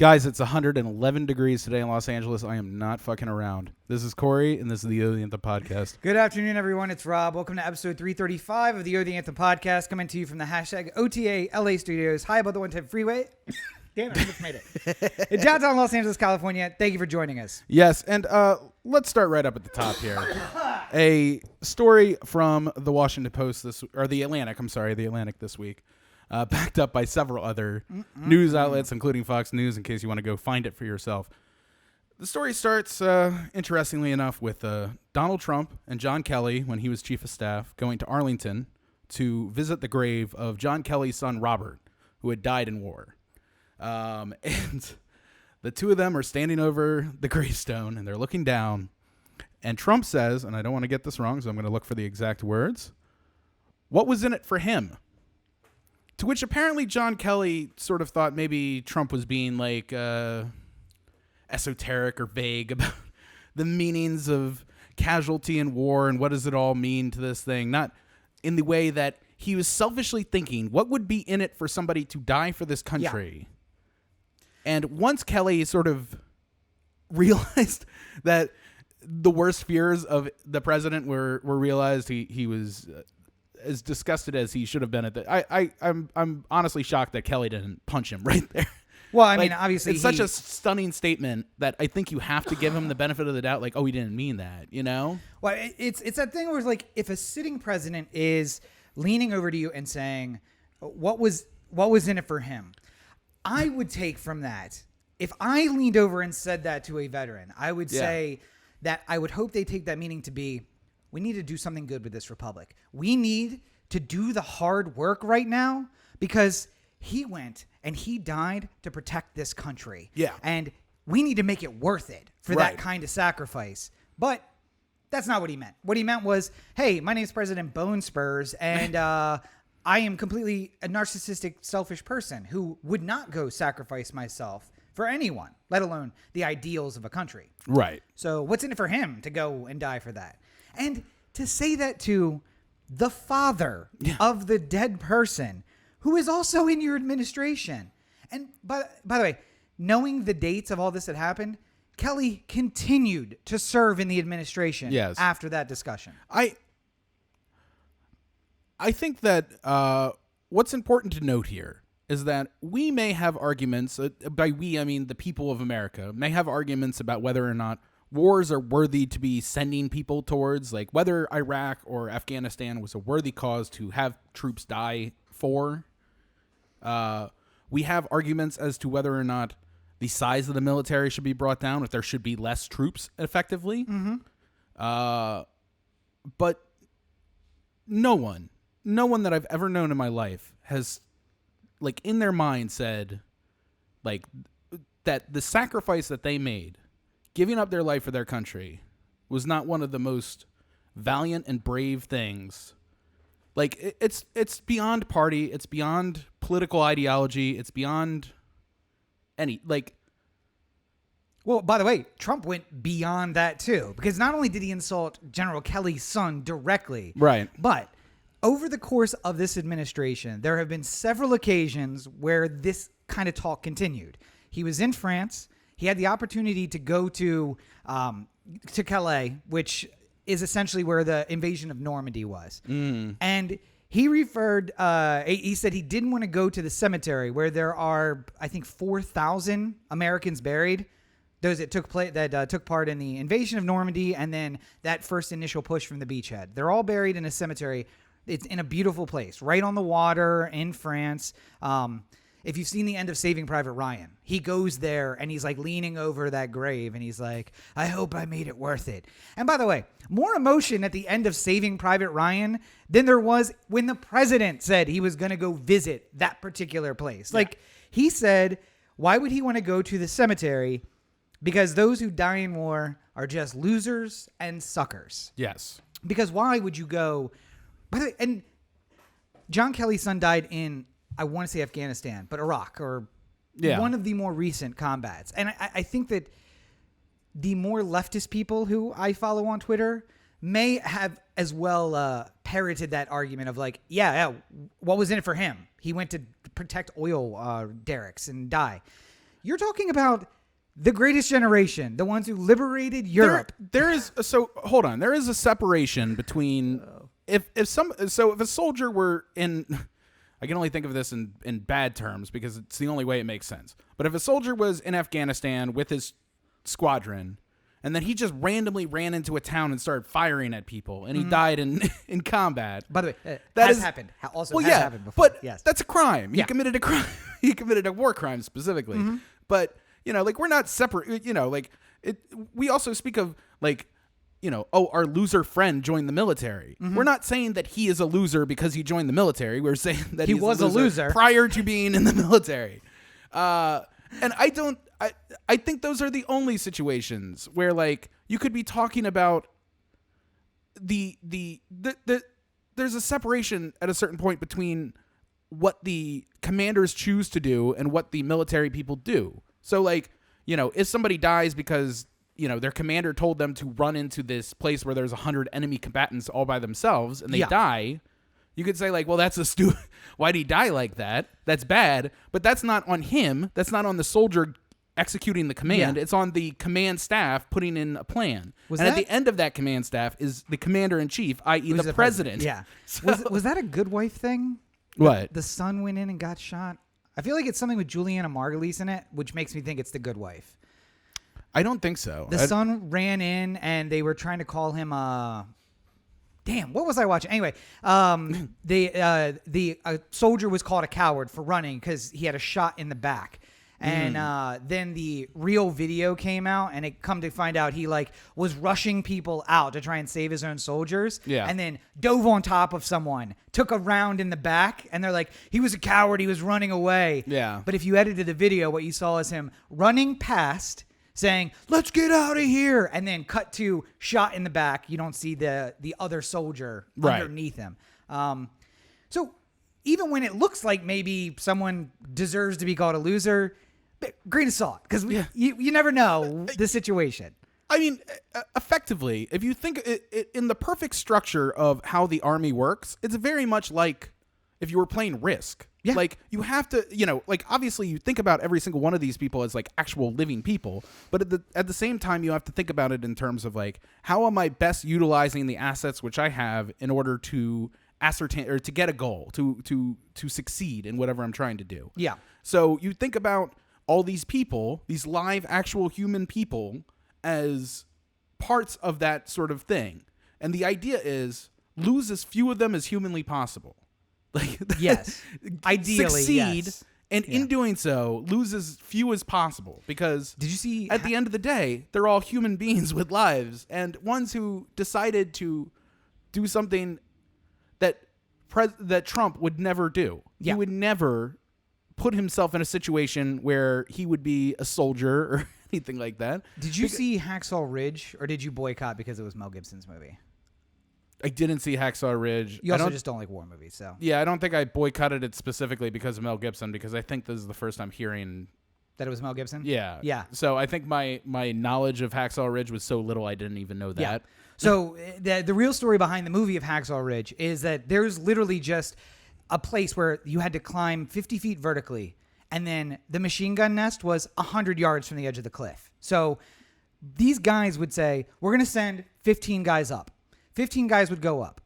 Guys, it's 111 degrees today in Los Angeles. I am not fucking around. This is Corey, and this is the Anthem podcast. Good afternoon, everyone. It's Rob. Welcome to episode 335 of the Anthem podcast, coming to you from the hashtag OTA LA studios, high above the 110 freeway. Damn it, I just made it. In downtown Los Angeles, California. Thank you for joining us. Yes, and let's start right up at the top here. A story from the Washington Post the Atlantic this week. Backed up by several other news outlets, including Fox News, in case you want to go find it for yourself. The story starts, interestingly enough, with Donald Trump and John Kelly, when he was chief of staff, going to Arlington to visit the grave of John Kelly's son, Robert, who had died in war. And the two of them are standing over the gravestone, and they're looking down. And Trump says, and I don't want to get this wrong, so I'm going to look for the exact words, "What was in it for him?" To which apparently John Kelly sort of thought maybe Trump was being like esoteric or vague about the meanings of casualty in war and what does it all mean to this thing. Not in the way that he was selfishly thinking, what would be in it for somebody to die for this country? Yeah. And once Kelly sort of realized that the worst fears of the president were realized, he was... as disgusted as he should have been at the, I'm honestly shocked that Kelly didn't punch him right there. Well, I mean, obviously, it's such a stunning statement that I think you have to give him the benefit of the doubt. Like, oh, he didn't mean that, you know? Well, it's that thing where it's like, if a sitting president is leaning over to you and saying, "What was in it for him?" I would take from that. If I leaned over and said that to a veteran, I would say that I would hope they take that meaning to be, we need to do something good with this republic. We need to do the hard work right now because he went and he died to protect this country. Yeah. And we need to make it worth it for that kind of sacrifice. But that's not what he meant. What he meant was, hey, my name's President Bone Spurs, and I am completely a narcissistic, selfish person who would not go sacrifice myself for anyone, let alone the ideals of a country. Right. So what's in it for him to go and die for that? And to say that to the father of the dead person who is also in your administration. And by the way, knowing the dates of all this that happened, Kelly continued to serve in the administration after that discussion. I think that what's important to note here is that we may have arguments, by we I mean the people of America, may have arguments about whether or not wars are worthy to be sending people towards, like whether Iraq or Afghanistan was a worthy cause to have troops die for. We have arguments as to whether or not the size of the military should be brought down, if there should be less troops effectively. Mm-hmm. But no one that I've ever known in my life has, like, in their mind said, like, that the sacrifice that they made, giving up their life for their country, was not one of the most valiant and brave things. Like, it's beyond party, it's beyond political ideology, it's beyond any, like... Well, by the way, Trump went beyond that too, because not only did he insult General Kelly's son directly, right, but over the course of this administration, there have been several occasions where this kind of talk continued. He was in France. He had the opportunity to go to Calais, which is essentially where the invasion of Normandy was. And he referred, he said he didn't want to go to the cemetery where there are, I think, 4,000 Americans buried. Those that took part in the invasion of Normandy and then that first initial push from the beachhead. They're all buried in a cemetery. It's in a beautiful place, right on the water in France. If you've seen the end of Saving Private Ryan, he goes there and he's like leaning over that grave and he's like, I hope I made it worth it. And by the way, more emotion at the end of Saving Private Ryan than there was when the president said he was going to go visit that particular place. Yeah. Like, he said, why would he want to go to the cemetery? Because those who die in war are just losers and suckers. Yes. Because why would you go? By the way, and John Kelly's son died in, I want to say Afghanistan, but Iraq, or one of the more recent combats. And I think that the more leftist people who I follow on Twitter may have as well parroted that argument of like, what was in it for him? He went to protect oil derricks and die. You're talking about the greatest generation, the ones who liberated Europe. There is hold on. There is a separation between if a soldier were in, I can only think of this in bad terms because it's the only way it makes sense. But if a soldier was in Afghanistan with his squadron, and then he just randomly ran into a town and started firing at people, and he died in combat. By the way, that has is, happened. Also, well, has yeah, happened before. But yes. that's a crime. He Yeah. committed a crime. He committed a war crime specifically. But like we're not separate. We also speak of our loser friend joined the military. We're not saying that he is a loser because he joined the military. We're saying that He he's was a loser prior to being in the military. And I think those are the only situations where you could be talking about the there's a separation at a certain point between what the commanders choose to do and what the military people do. So if somebody dies because their commander told them to run into this place where there's 100 enemy combatants all by themselves and they die, you could say well, that's a stupid. Why'd he die like that? That's bad. But that's not on him. That's not on the soldier executing the command. It's on the command staff putting in a plan. At the end of that command staff is the commander in chief, i.e. the president. Yeah. So, was that a good wife thing? What? The son went in and got shot? I feel like it's something with Juliana Margulies in it, which makes me think it's the good wife. I don't think so. The son ran in and they were trying to call him damn, what was I watching? Anyway, the soldier was called a coward for running because he had a shot in the back. And then the real video came out, and it come to find out he was rushing people out to try and save his own soldiers. Yeah. And then dove on top of someone, took a round in the back, and they're like, he was a coward, he was running away. Yeah. But if you edited the video, what you saw is him running past, saying, let's get out of here, and then cut to shot in the back. You don't see the other soldier underneath him. So even when it looks like maybe someone deserves to be called a loser, grain of salt, because you never know the situation. I mean, effectively, if you think in the perfect structure of how the army works, it's very much like if you were playing Risk. Yeah. You have to, obviously you think about every single one of these people as actual living people, but at the same time, you have to think about it in terms of how am I best utilizing the assets which I have in order to ascertain or to get a goal, to succeed in whatever I'm trying to do. Yeah. So you think about all these people, these live, actual human people, as parts of that sort of thing. And the idea is lose as few of them as humanly possible. Yes. Ideally, succeed, yes. and in doing so, lose as few as possible. Because did you see at the end of the day, they're all human beings with lives, and ones who decided to do something that Trump would never do. Yeah. He would never put himself in a situation where he would be a soldier or anything like that. Did you see Hacksaw Ridge, or did you boycott because it was Mel Gibson's movie? I didn't see Hacksaw Ridge. You also just don't like war movies, so. Yeah, I don't think I boycotted it specifically because of Mel Gibson, because I think this is the first I'm hearing that it was Mel Gibson? Yeah. Yeah. So I think my knowledge of Hacksaw Ridge was so little I didn't even know that. Yeah. So the real story behind the movie of Hacksaw Ridge is that there's literally just a place where you had to climb 50 feet vertically, and then the machine gun nest was 100 yards from the edge of the cliff. So these guys would say, we're going to send 15 guys up. 15 guys would go up.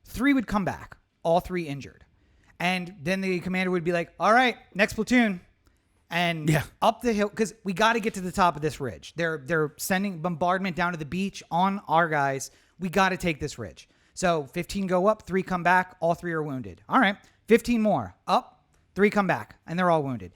3 would come back, all 3 injured. And then the commander would be like, all right, next platoon. And up the hill, because we got to get to the top of this ridge. They're sending bombardment down to the beach on our guys. We got to take this ridge. So 15 go up, 3 come back, all 3 are wounded. All right, 15 more. Up, 3 come back, and they're all wounded.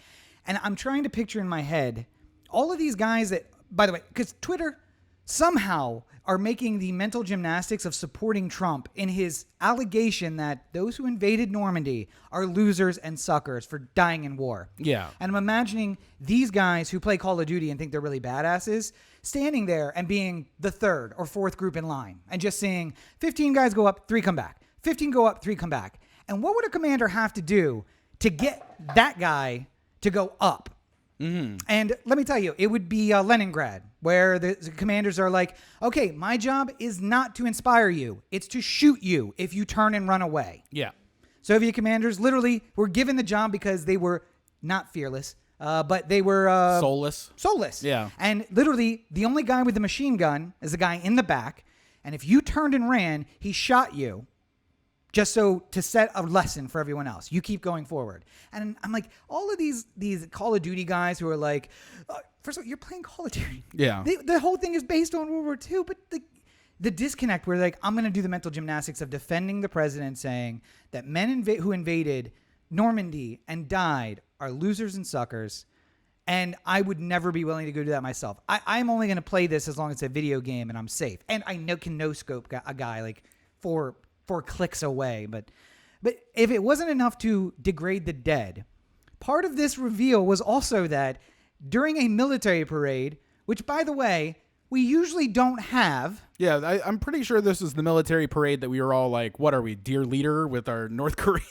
And I'm trying to picture in my head all of these guys that, by the way, because Twitter somehow are making the mental gymnastics of supporting Trump in his allegation that those who invaded Normandy are losers and suckers for dying in war. Yeah. And I'm imagining these guys who play Call of Duty and think they're really badasses standing there and being the 3rd or 4th group in line and just seeing 15 guys go up, 3 come back. 15 go up, 3 come back. And what would a commander have to do to get that guy to go up? Mm-hmm. And let me tell you, it would be Leningrad, where the commanders are like, okay, my job is not to inspire you. It's to shoot you if you turn and run away. Yeah. Soviet commanders literally were given the job because they were not fearless, but they were Soulless. Soulless. Yeah. And literally, the only guy with the machine gun is the guy in the back. And if you turned and ran, he shot you just so to set a lesson for everyone else. You keep going forward. And I'm like, all of these Call of Duty guys who are like, first of all, you're playing Call of Duty. Yeah. The whole thing is based on World War II, but the disconnect where like, I'm going to do the mental gymnastics of defending the president, saying that men who invaded Normandy and died are losers and suckers. And I would never be willing to go do that myself. I'm only going to play this as long as it's a video game and I'm safe. And I can no-scope a guy like four clicks away. But if it wasn't enough to degrade the dead, part of this reveal was also that during a military parade, which, by the way, we usually don't have. Yeah, I'm pretty sure this is the military parade that we were all like, what are we, dear leader, with our North Korean,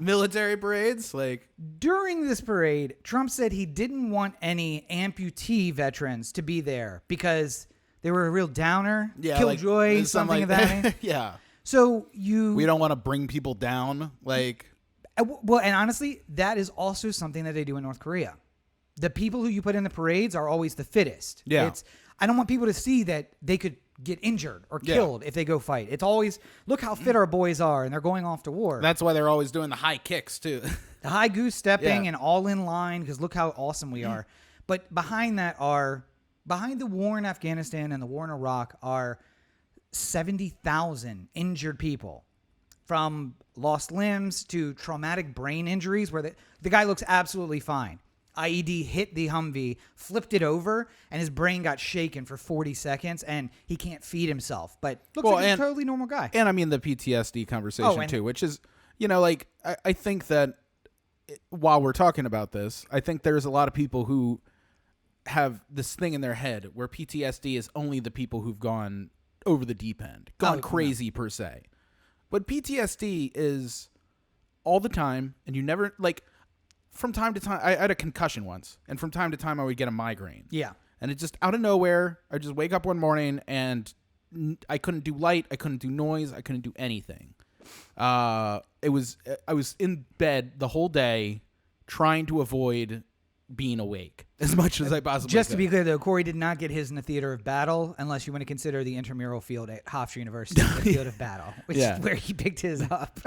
military parades? Like, during this parade, Trump said he didn't want any amputee veterans to be there because they were a real downer, killjoy, something of that. Yeah. So we don't want to bring people down. Like, well, and honestly, that is also something that they do in North Korea. The people who you put in the parades are always the fittest. Yeah. I don't want people to see that they could get injured or killed if they go fight. It's always, look how fit our boys are, and they're going off to war. That's why they're always doing the high kicks, too. The high goose stepping and all in line, because look how awesome we are. But behind the war in Afghanistan and the war in Iraq are 70,000 injured people, from lost limbs to traumatic brain injuries where the guy looks absolutely fine. IED hit the Humvee, flipped it over, and his brain got shaken for 40 seconds, and he can't feed himself. But looks like a totally normal guy. And I mean the PTSD conversation, too, which is, like, I think that while we're talking about this, I think there's a lot of people who have this thing in their head where PTSD is only the people who've gone over the deep end, gone crazy per se. But PTSD is all the time, and you never, like... From time to time, I had a concussion once, and from time to time, I would get a migraine. Yeah. And it just, out of nowhere, I just wake up one morning, and I couldn't do light, I couldn't do noise, I couldn't do anything. I was in bed the whole day trying to avoid being awake as much as I possibly Just could. to be clear, though, Corey did not get his in the theater of battle, unless you want to consider the intramural field at Hofstra University, the field of battle, which is where he picked his up.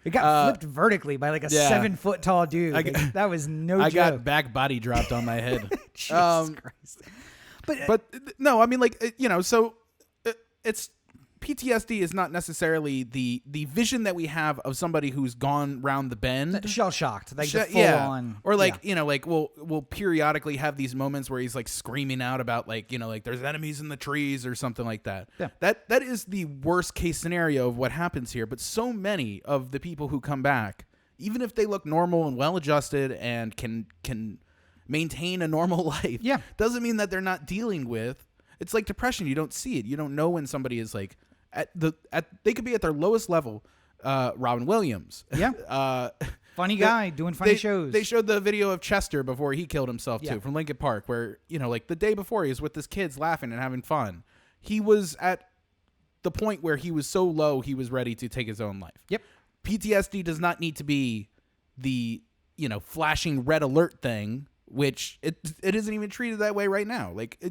It got flipped vertically by like a 7-foot tall dude. That was no joke. I got back body dropped on my head. Jesus Christ. But no, I mean, like, so it's PTSD is not necessarily the vision that we have of somebody who's gone round the bend. Shell shocked. Like the full on. Or like, like we'll periodically have these moments where he's like screaming out about like, like there's enemies in the trees or something like that. Yeah. That is the worst case scenario of what happens here. But so many of the people who come back, even if they look normal and well adjusted and can maintain a normal life, doesn't mean that they're not dealing with. It's like depression. You don't see it. You don't know when somebody is like they could be at their lowest level. Robin Williams. Yeah. Funny guy doing funny shows. They showed the video of Chester before he killed himself too, from Lincoln Park, where, like the day before he was with his kids laughing and having fun. He was at the point where he was so low he was ready to take his own life. Yep. PTSD does not need to be the, flashing red alert thing, which it isn't even treated that way right now. Like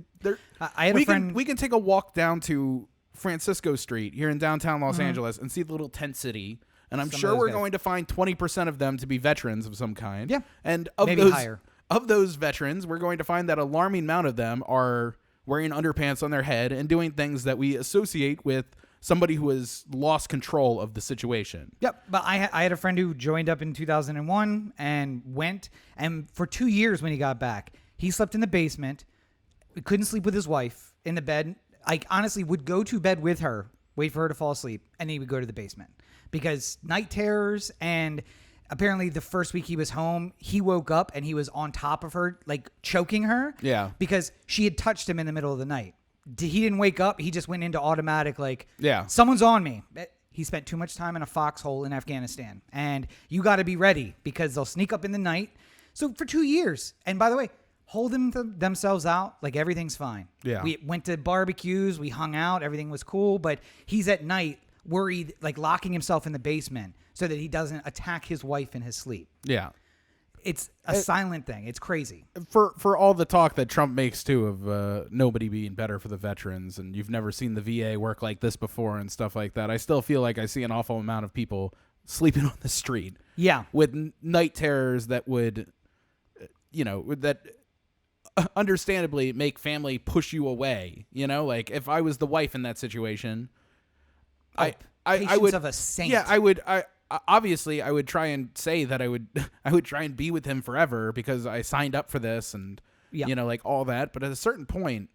I had a friend. We can take a walk down to Francisco Street here in downtown Los Angeles and see the little tent city, and I'm sure we're going to find 20% of them to be veterans of some kind. Yeah, and maybe higher. Of those veterans, we're going to find that alarming amount of them are wearing underpants on their head and doing things that we associate with somebody who has lost control of the situation. Yep, but I had a friend who joined up in 2001 and went, and for 2 years when he got back, he slept in the basement. He couldn't sleep with his wife in the bed. I honestly would go to bed with her, wait for her to fall asleep, and he would go to the basement because night terrors. And apparently the first week he was home, he woke up and he was on top of her, like choking her. Yeah. Because she had touched him in the middle of the night. He didn't wake up. He just went into automatic, like, someone's on me. He spent too much time in a foxhole in Afghanistan. And you got to be ready because they'll sneak up in the night. So for 2 years. And by the way, holding themselves out, like everything's fine. Yeah. We went to barbecues, we hung out, everything was cool, but he's at night worried, like locking himself in the basement so that he doesn't attack his wife in his sleep. Yeah. it's a silent thing. It's crazy. For all the talk that Trump makes too of nobody being better for the veterans, and you've never seen the VA work like this before and stuff like that, I still feel like I see an awful amount of people sleeping on the street. Yeah. With night terrors that would, that understandably make family push you away. Like if I was the wife in that situation, I would of a saint. Yeah, obviously I would try and say that I would try and be with him forever because I signed up for this and like all that. But at a certain point,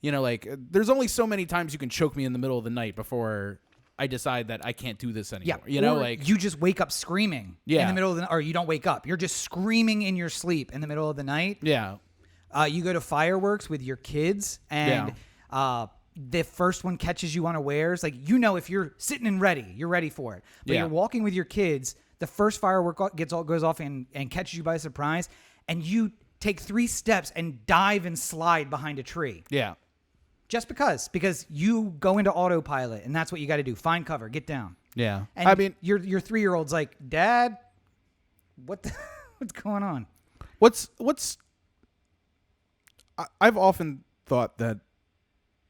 like there's only so many times you can choke me in the middle of the night before I decide that I can't do this anymore. Yeah. Like you just wake up screaming in the middle of the night, or you don't wake up. You're just screaming in your sleep in the middle of the night. Yeah. You go to fireworks with your kids and the first one catches you unawares. Like, if you're sitting and ready, you're ready for it. But you're walking with your kids, the first firework goes off and catches you by surprise, and you take 3 steps and dive and slide behind a tree. Yeah. Just because you go into autopilot, and that's what you got to do. Find cover, get down. Yeah. And I mean, your 3-year-old's like, Dad, what's going on? I've often thought that,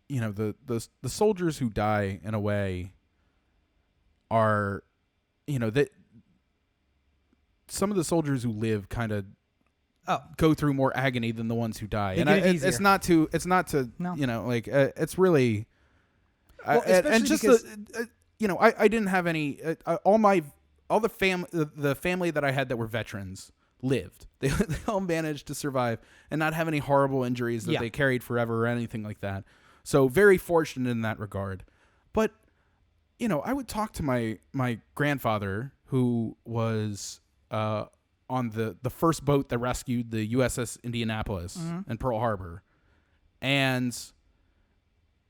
the soldiers who die in a way are, that some of the soldiers who live kind of go through more agony than the ones who die. And it's not to, it's really, and just because, I didn't have any, all the family that I had that were veterans lived. They all managed to survive and not have any horrible injuries that they carried forever or anything like that. So very fortunate in that regard. But, I would talk to my grandfather, who was on the first boat that rescued the USS Indianapolis in Pearl Harbor. And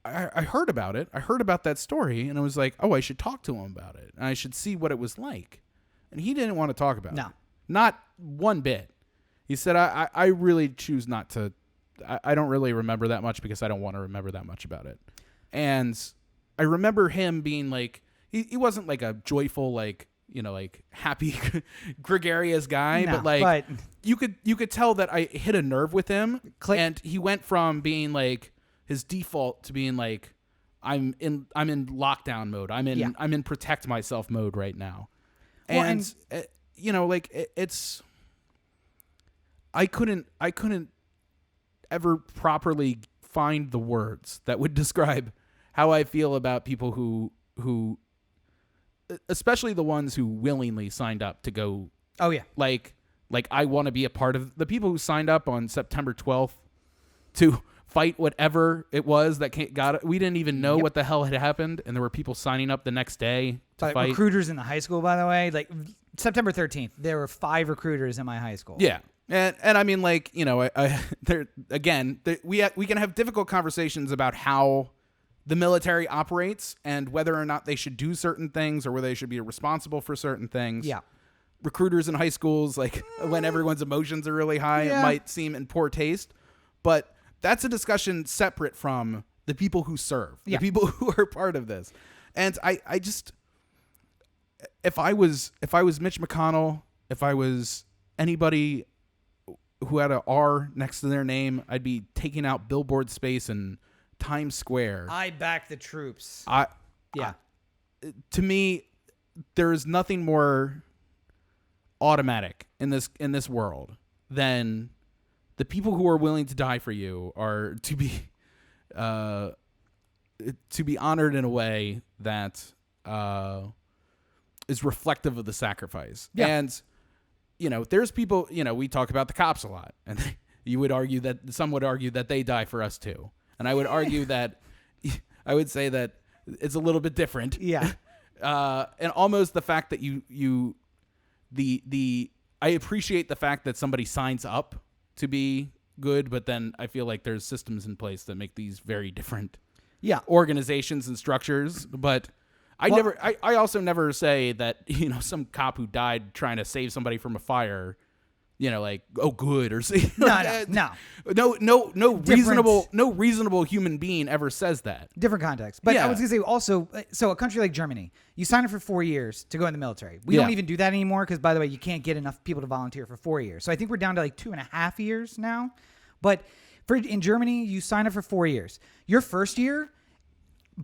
I heard about it. I heard about that story, and I was like, oh, I should talk to him about it. And I should see what it was like. And he didn't want to talk about it. Not one bit. He said, I really choose not to. I don't really remember that much because I don't want to remember that much about it. And I remember him being like, he wasn't like a joyful, like, like happy, gregarious guy, but you could tell that I hit a nerve with him. And he went from being like his default to being like, I'm in lockdown mode. I'm in protect myself mode right now. And it's, I couldn't ever properly find the words that would describe how I feel about people who especially the ones who willingly signed up to go. Oh yeah. Like I want to be a part of the people who signed up on September 12th to fight whatever it was that got it. We didn't even know what the hell had happened. And there were people signing up the next day to fight. Recruiters in the high school, by the way, like September 13th, there were 5 recruiters in my high school. Yeah. And I mean, like, we can have difficult conversations about how the military operates and whether or not they should do certain things or whether they should be responsible for certain things. Yeah. Recruiters in high schools, like when everyone's emotions are really high, it might seem in poor taste, but that's a discussion separate from the people who serve, the people who are part of this. And I just, if I was Mitch McConnell, if I was anybody who had an R next to their name, I'd be taking out billboard space in Times Square. I back the troops. To me, there is nothing more automatic in this world than the people who are willing to die for you are to be honored in a way that is reflective of the sacrifice. Yeah. And there's people, we talk about the cops a lot, and some would argue that they die for us too. And I would argue that I would say that it's a little bit different. Yeah. And almost the fact that I appreciate the fact that somebody signs up to be good, but then I feel like there's systems in place that make these very different organizations and structures. But I also never say that, some cop who died trying to save somebody from a fire like, oh, good or no reasonable human being ever says that. Different context. But I was gonna say also, so a country like Germany, you sign up for 4 years to go in the military. We don't even do that anymore because, by the way, you can't get enough people to volunteer for 4 years. So I think we're down to like 2.5 years now. But in Germany, you sign up for 4 years. Your first year,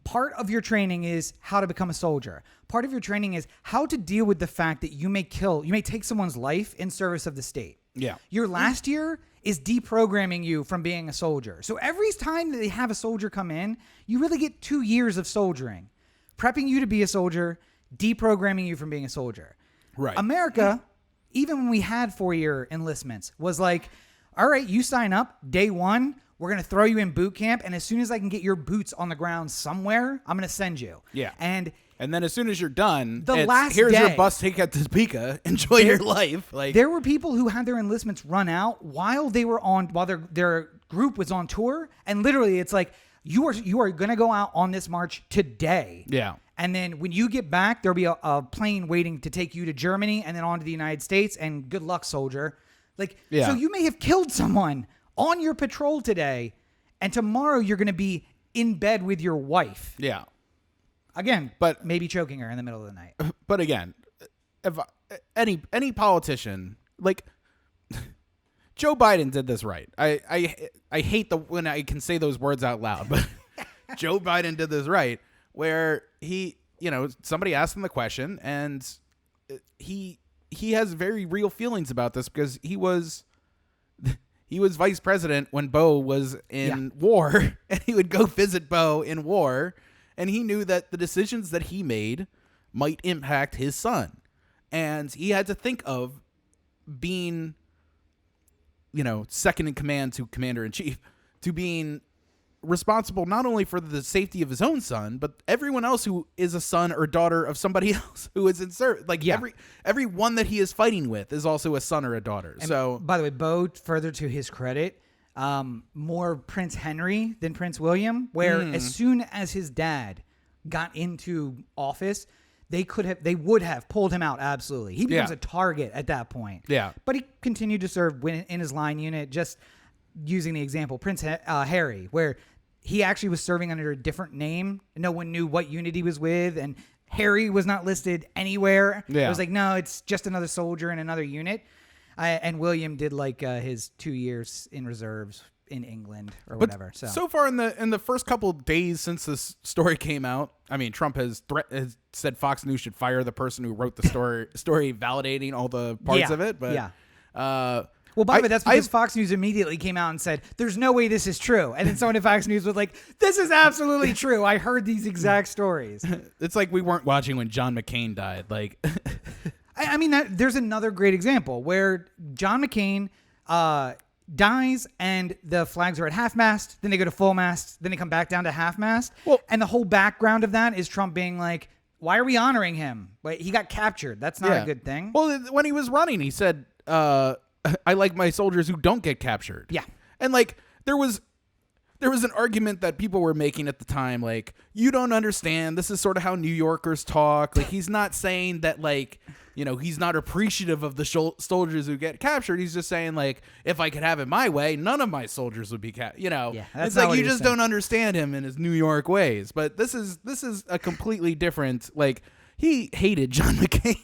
part of your training is how to become a soldier. Part of your training is how to deal with the fact that you may take someone's life in service of the state. Yeah. Your last year is deprogramming you from being a soldier. So every time that they have a soldier come in, you really get 2 years of soldiering, prepping you to be a soldier, deprogramming you from being a soldier. Right. America, even when we had 4-year enlistments, was like, all right, you sign up day 1. We're going to throw you in boot camp. And as soon as I can get your boots on the ground somewhere, I'm going to send you. Yeah. And then as soon as you're done, here's your bus ticket to Topeka. Enjoy your life. Like, there were people who had their enlistments run out while their group was on tour. And literally it's like, you are going to go out on this march today. Yeah. And then when you get back, there'll be a plane waiting to take you to Germany and then on to the United States. And good luck, soldier. Like, so you may have killed someone on your patrol today, and tomorrow you're going to be in bed with your wife. Yeah. Again, but maybe choking her in the middle of the night. But again, if any politician, like Joe Biden did this right. I hate when I can say those words out loud, but Joe Biden did this right, where he, somebody asked him the question, and he has very real feelings about this because he was vice president when Bo was in war, and he would go visit Bo in war, and he knew that the decisions that he made might impact his son. And he had to think of being, second in command to commander-in-chief, to being responsible not only for the safety of his own son, but everyone else who is a son or daughter of somebody else who is in service. Like every one that he is fighting with is also a son or a daughter. And so, by the way, Bo, further to his credit, more Prince Henry than Prince William, where as soon as his dad got into office, they would have pulled him out. Absolutely. He becomes a target at that point. Yeah. But he continued to serve in his line unit, just using the example, Prince Harry, where he actually was serving under a different name. No one knew what unit he was with, and Harry was not listed anywhere. Yeah. It was like, no, it's just another soldier in another unit. And William did like his 2 years in reserves in England or whatever. So far in the first couple of days since this story came out, I mean, Trump has said Fox News should fire the person who wrote the story validating all the parts of it. But well, by the way, that's because Fox News immediately came out and said, there's no way this is true. And then someone at Fox News was like, this is absolutely true. I heard these exact stories. It's like we weren't watching when John McCain died. Like, I mean, there's another great example where John McCain dies and the flags are at half-mast, then they go to full-mast, then they come back down to half-mast. Well, and the whole background of that is Trump being like, why are we honoring him? Wait, he got captured. That's not a good thing. Well, when he was running, he said, I like my soldiers who don't get captured. Yeah. And like there was an argument that people were making at the time, like, you don't understand. This is sort of how New Yorkers talk. Like, he's not saying that, like, he's not appreciative of the soldiers who get captured. He's just saying, like, if I could have it my way, none of my soldiers would be captured. Yeah, it's like you just don't understand him in his New York ways. But this is a completely different, like, he hated John McCain.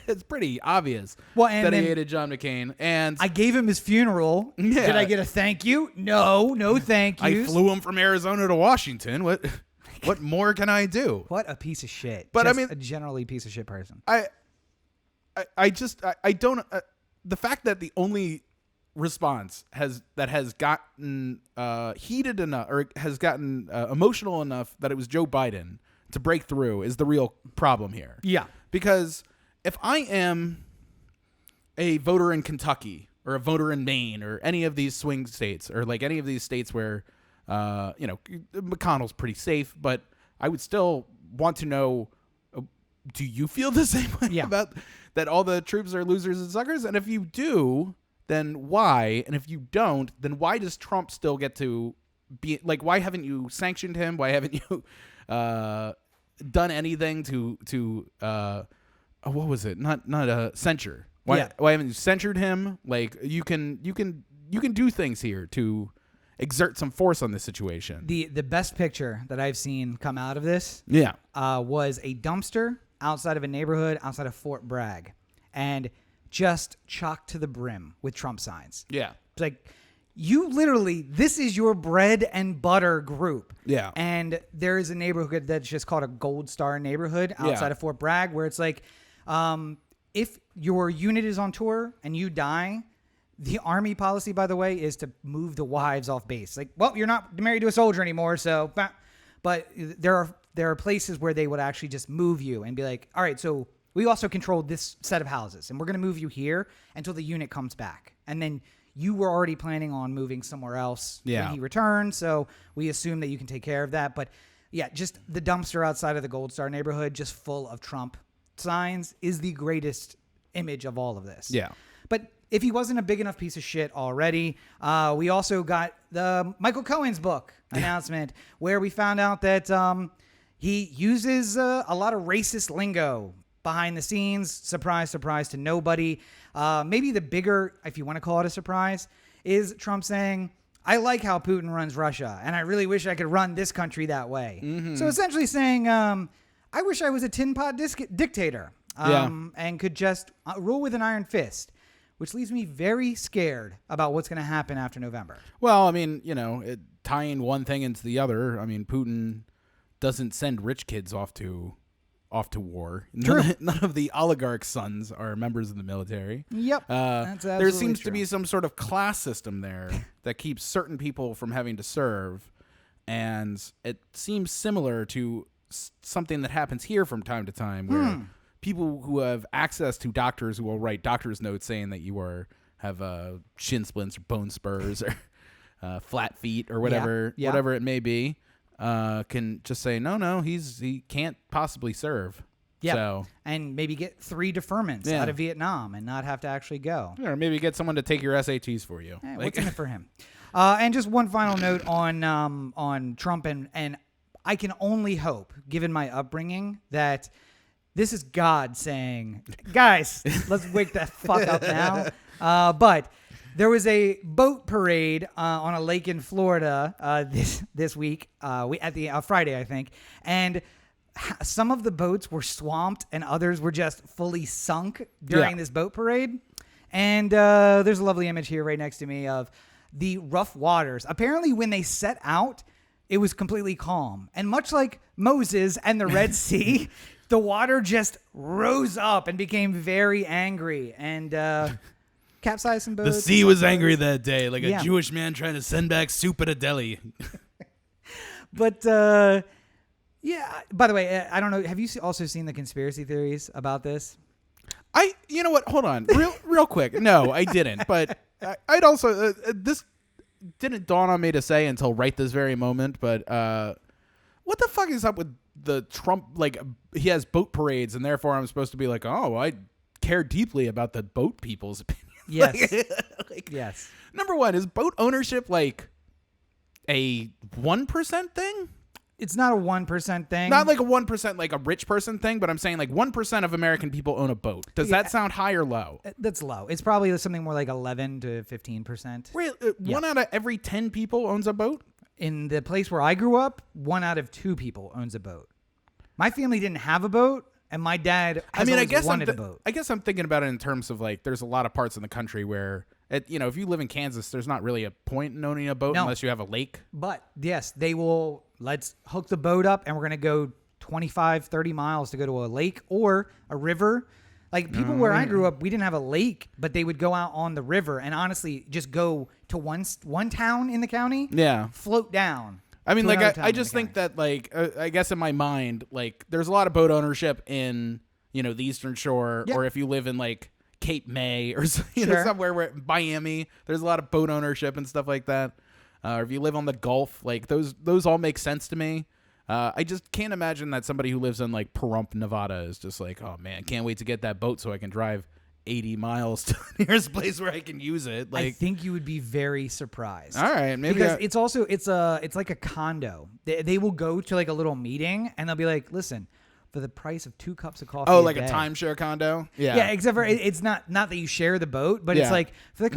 It's pretty obvious that he hated John McCain. And I gave him his funeral. Yeah. Did I get a thank you? No thank you. I flew him from Arizona to Washington. What more can I do? What a piece of shit. But just I mean, a generally piece of shit person. I don't. The fact that the only response has gotten heated enough or has gotten emotional enough that it was Joe Biden to break through is the real problem here. Yeah. Because if I am a voter in Kentucky or a voter in Maine or any of these swing states or like any of these states where, McConnell's pretty safe, but I would still want to know, do you feel the same way about that all the troops are losers and suckers? And if you do, then why? And if you don't, then why does Trump still get to be like, why haven't you sanctioned him? Why haven't you done anything to what was it? Not censure Why haven't you censured him? Like, you can do things here to exert some force on this situation. The best picture that I've seen come out of this was a dumpster outside of a neighborhood outside of Fort Bragg, and just chocked to the brim with Trump signs. Yeah. It's like, you literally, this is your bread and butter group. Yeah. And there is a neighborhood that's just called a Gold Star neighborhood outside of Fort Bragg, where it's like, if your unit is on tour and you die, the Army policy, by the way, is to move the wives off base. Like, well, you're not married to a soldier anymore, so. But there are places where they would actually just move you and be like, all right, so we also control this set of houses, and we're going to move you here until the unit comes back. And then you were already planning on moving somewhere else when he returns, so we assume that you can take care of that. But yeah, just the dumpster outside of the Gold Star neighborhood, just full of Trump signs, is the greatest image of all of this. Yeah. But if he wasn't a big enough piece of shit already, we also got the Michael Cohen's book announcement, where we found out that he uses a lot of racist lingo behind the scenes. Surprise, surprise to nobody. Maybe the bigger, if you want to call it a surprise, is Trump saying, I like how Putin runs Russia, and I really wish I could run this country that way. Mm-hmm. So essentially saying, I wish I was a tin pot dictator and could just rule with an iron fist, which leaves me very scared about what's going to happen after November. Well, I mean, tying one thing into the other, I mean, Putin doesn't send rich kids off to war. None of the oligarchs' sons are members of the military. Yep. There seems to be some sort of class system there that keeps certain people from having to serve, and it seems similar to something that happens here from time to time, where people who have access to doctors who will write doctor's notes saying that you have shin splints or bone spurs or flat feet or whatever it may be. Can just say no, he can't possibly serve. Yeah, so, and maybe get 3 deferments out of Vietnam and not have to actually go. Yeah, or maybe get someone to take your SATs for you. What's in it for him? And just one final note on Trump, and I can only hope, given my upbringing, that this is God saying, guys, let's wake the fuck up now. But there was a boat parade on a lake in Florida this week, at the Friday, I think, and some of the boats were swamped and others were just fully sunk during this boat parade. And there's a lovely image here right next to me of the rough waters. Apparently, when they set out, it was completely calm, and much like Moses and the Red Sea, the water just rose up and became very angry and capsized some boats. The sea was angry that day, like a Jewish man trying to send back soup at a deli. But by the way, I don't know. Have you also seen the conspiracy theories about this? You know what? Hold on, real quick. No, I didn't. But I'd also this didn't dawn on me to say until right this very moment. But what the fuck is up with the Trump? Like, he has boat parades, and therefore I'm supposed to be like, oh, I care deeply about the boat people's opinion. Yes. Yes. Number one, is boat ownership like a 1% thing? It's not a 1% thing. Not like a 1%, like a rich person thing, but I'm saying like 1% of American people own a boat. Does that sound high or low? That's low. It's probably something more like 11 to 15%. Really? One out of every 10 people owns a boat? In the place where I grew up, 1 out of 2 people owns a boat. My family didn't have a boat, and my dad wanted a boat. I guess I'm thinking about it in terms of like, there's a lot of parts in the country where, if you live in Kansas, there's not really a point in owning a boat unless you have a lake. But yes, they will. Let's hook the boat up, and we're going to go 25, 30 miles to go to a lake or a river. Like, people where I grew up, we didn't have a lake, but they would go out on the river and honestly just go to one town in the county. Yeah. Float down. I mean, like, I just think that, like, I guess in my mind, like, there's a lot of boat ownership in, the Eastern Shore, or if you live in, like, Cape May or somewhere where Miami, there's a lot of boat ownership and stuff like that. Or if you live on the Gulf, like, those all make sense to me. I just can't imagine that somebody who lives in, like, Pahrump, Nevada is just like, oh, man, can't wait to get that boat so I can drive 80 miles to the nearest place where I can use it. Like, I think you would be very surprised. All right, maybe because it's like a condo. They will go to like a little meeting and they'll be like, listen, for the price of 2 cups of coffee. Oh, like a day. timeshare condo? Yeah. Yeah, except for it's not that you share the boat, but it's Yeah. like for the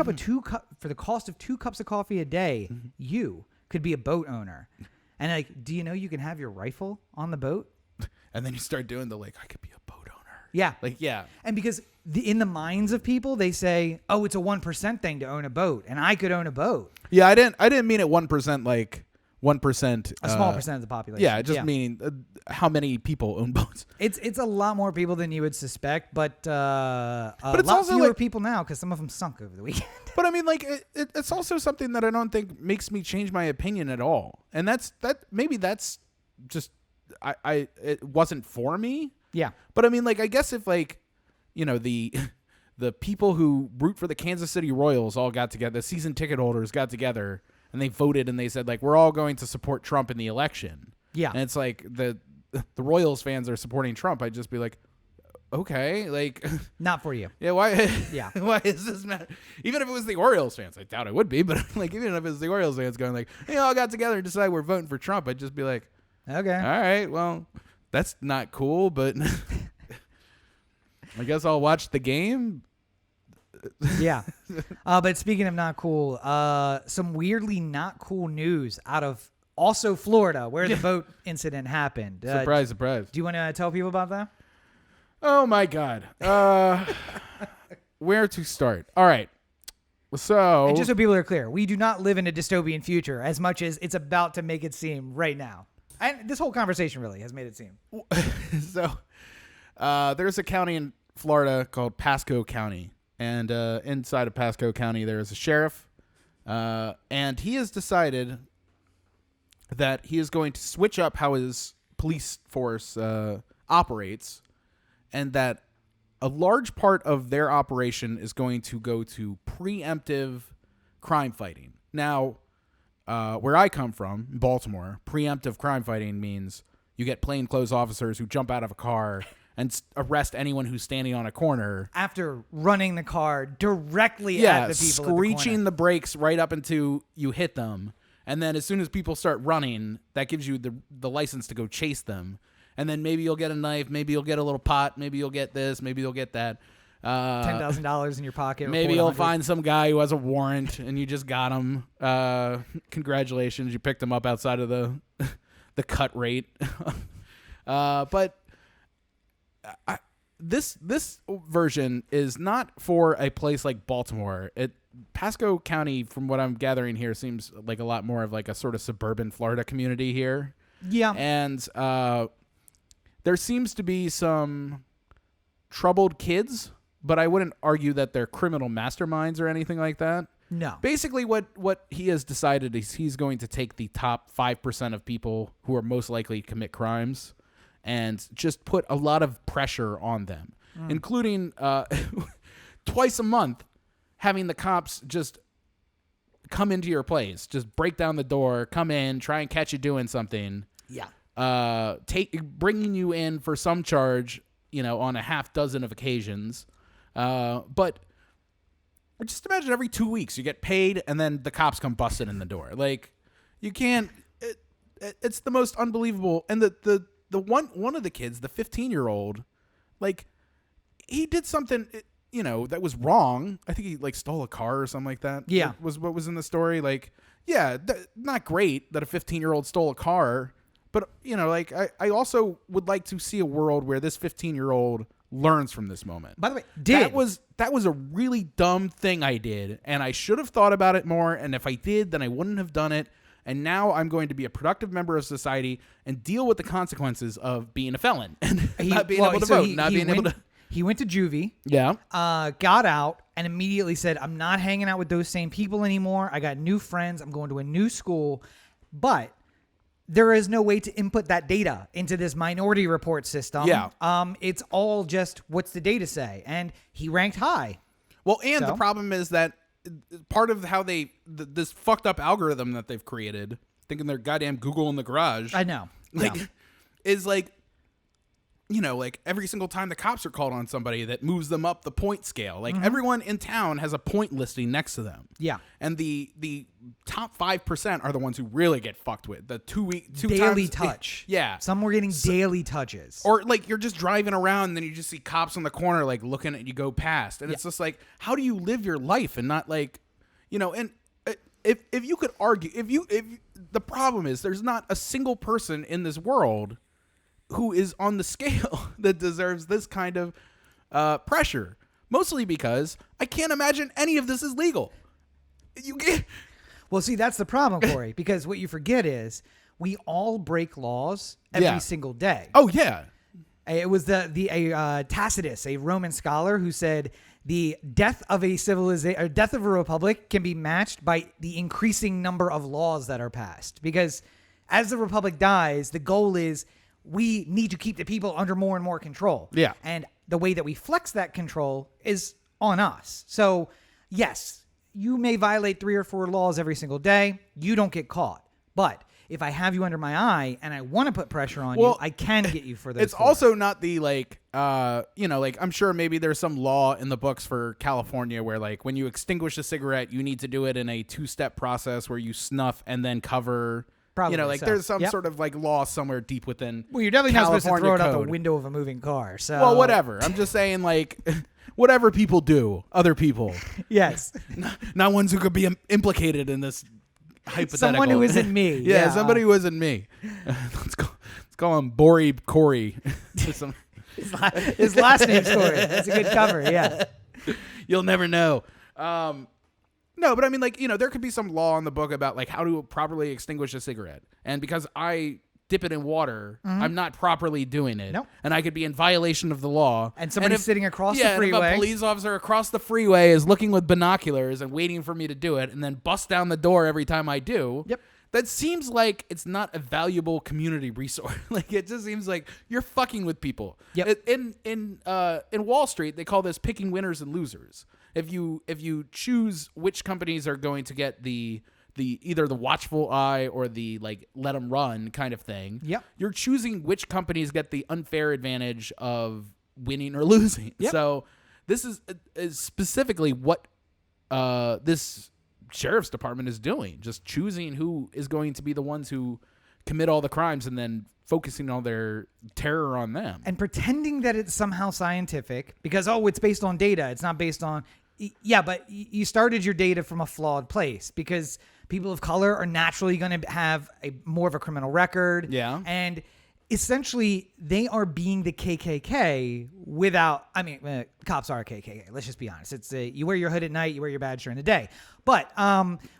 cost of 2 cups of coffee a day, you could be a boat owner. And like, do you know you can have your rifle on the boat? And then you start doing I could be a boat owner. Yeah. Like, yeah. And because in the minds of people, they say, "Oh, it's a 1% thing to own a boat, and I could own a boat." Yeah, I didn't mean it 1% like 1%. A small percent of the population. Yeah, just meaning how many people own boats. It's a lot more people than you would suspect, but it's a lot also fewer like- people now because some of them sunk over the weekend. But I mean, like, it's also something that I don't think makes me change my opinion at all. And maybe that's just it wasn't for me. Yeah. But I mean, like, I guess if like, the people who root for the Kansas City Royals all got together, the season ticket holders got together, and they voted and they said like, we're all going to support Trump in the election. Yeah. And it's like the Royals fans are supporting Trump. I'd just be like, okay, like, Not for you. yeah, why? Yeah. Why is this matter? Even if it was the Orioles fans, I doubt it would be, but like, even if it was the Orioles fans going like, hey, all got together and decided we're voting for Trump, I'd just be like, Okay. all right, well, that's not cool, but I guess I'll watch the game. Yeah. But speaking of not cool, some weirdly not cool news out of also Florida, where the boat incident happened. Surprise, surprise. Do you want to tell people about that? Oh my God. Where to start? All right. So, And just so people are clear, we do not live in a dystopian future as much as it's about to make it seem right now. And this whole conversation really has made it seem. There's a county in Florida called Pasco County. And inside of Pasco County, there is a sheriff. And he has decided that he is going to switch up how his police force operates. And that a large part of their operation is going to go to preemptive crime fighting. Now, where I come from, Baltimore, preemptive crime fighting means you get plainclothes officers who jump out of a car and arrest anyone who's standing on a corner. After running the car directly at the people screeching at the brakes right up until you hit them. And then as soon as people start running, that gives you the license to go chase them. And then maybe you'll get a knife, maybe you'll get a little pot, maybe you'll get this, maybe you'll get that. $10,000 in your pocket. Maybe you'll find some guy who has a warrant and you just got him. Congratulations, you picked him up outside of the cut rate. But this version is not for a place like Baltimore. Pasco County, from what I'm gathering here, seems like a lot more of like a sort of suburban Florida community here. Yeah. And there seems to be some troubled kids, but I wouldn't argue that they're criminal masterminds or anything like that. No. Basically, what he has decided is he's going to take the top 5% of people who are most likely to commit crimes and just put a lot of pressure on them, including twice a month having the cops just come into your place, just break down the door, come in, try and catch you doing something. Yeah. Bringing you in for some charge, on a half dozen of occasions. But just imagine every 2 weeks you get paid and then the cops come busting in the door. Like, you can't. It's the most unbelievable. And the one of the kids, the 15-year-old, like, he did something that was wrong. I think he like stole a car or something like that. Yeah, was what was in the story. Like, yeah, not great that a 15-year-old stole a car. But, like, I also would like to see a world where this 15-year-old learns from this moment. By the way, that was a really dumb thing I did, and I should have thought about it more, and if I did, then I wouldn't have done it, and now I'm going to be a productive member of society and deal with the consequences of being a felon and not being able to vote, He went to juvie. Yeah. Got out and immediately said, I'm not hanging out with those same people anymore. I got new friends. I'm going to a new school. But there is no way to input that data into this minority report system. Yeah. It's all just what's the data say? And he ranked high. Well, and the problem is that part of how this fucked up algorithm that they've created, thinking they're goddamn Google in the garage. I know. Is like, like every single time the cops are called on somebody, that moves them up the point scale. Like everyone in town has a point listing next to them. Yeah. And the top 5% are the ones who really get fucked with. The two daily times, touch. Yeah. Some were getting daily touches. Or like you're just driving around and then you just see cops on the corner like looking at you go past. And it's just like, how do you live your life and not like, and if you could argue, if the problem is there's not a single person in this world who is on the scale that deserves this kind of pressure. Mostly because I can't imagine any of this is legal. You can't. Well, see, that's the problem, Corey, because what you forget is we all break laws every single day. Oh, yeah. It was Tacitus, a Roman scholar, who said the death of death of a republic can be matched by the increasing number of laws that are passed. Because as the republic dies, the goal is we need to keep the people under more and more control. Yeah. And the way that we flex that control is on us. So, yes, you may violate 3 or 4 laws every single day. You don't get caught. But if I have you under my eye and I want to put pressure on you, I can get you for those. It's also not the like, like I'm sure maybe there's some law in the books for California where like when you extinguish a cigarette, you need to do it in a 2-step process where you snuff and then cover. Probably there's some sort of like law somewhere deep within. Well, you're definitely not supposed to throw it out the code. window of a moving car. So, well, whatever. I'm just saying, like, whatever people do, other people. Yes. Not ones who could be implicated in this hypothetical. Someone who isn't me. Yeah, somebody who isn't me. Let's call him Bori Corey. His last name's Corey. That's a good cover. Yeah. You'll never know. No, but I mean, like, there could be some law in the book about, like, how to properly extinguish a cigarette. And because I dip it in water, I'm not properly doing it. Nope. And I could be in violation of the law. And somebody's sitting across the freeway. And if a police officer across the freeway is looking with binoculars and waiting for me to do it and then bust down the door every time I do. Yep. That seems like it's not a valuable community resource. Like, it just seems like you're fucking with people. Yep. In Wall Street, they call this picking winners and losers. If you choose which companies are going to get the either the watchful eye or the like let them run kind of thing, yep, you're choosing which companies get the unfair advantage of winning or losing. Yep. So this is specifically what this sheriff's department is doing, just choosing who is going to be the ones who commit all the crimes and then focusing all their terror on them. And pretending that it's somehow scientific because, it's based on data. It's not based on... Yeah, but you started your data from a flawed place because people of color are naturally going to have more of a criminal record. Yeah. And essentially, they are being the KKK without... I mean, cops are KKK. Let's just be honest. It's you wear your hood at night, you wear your badge during the day. But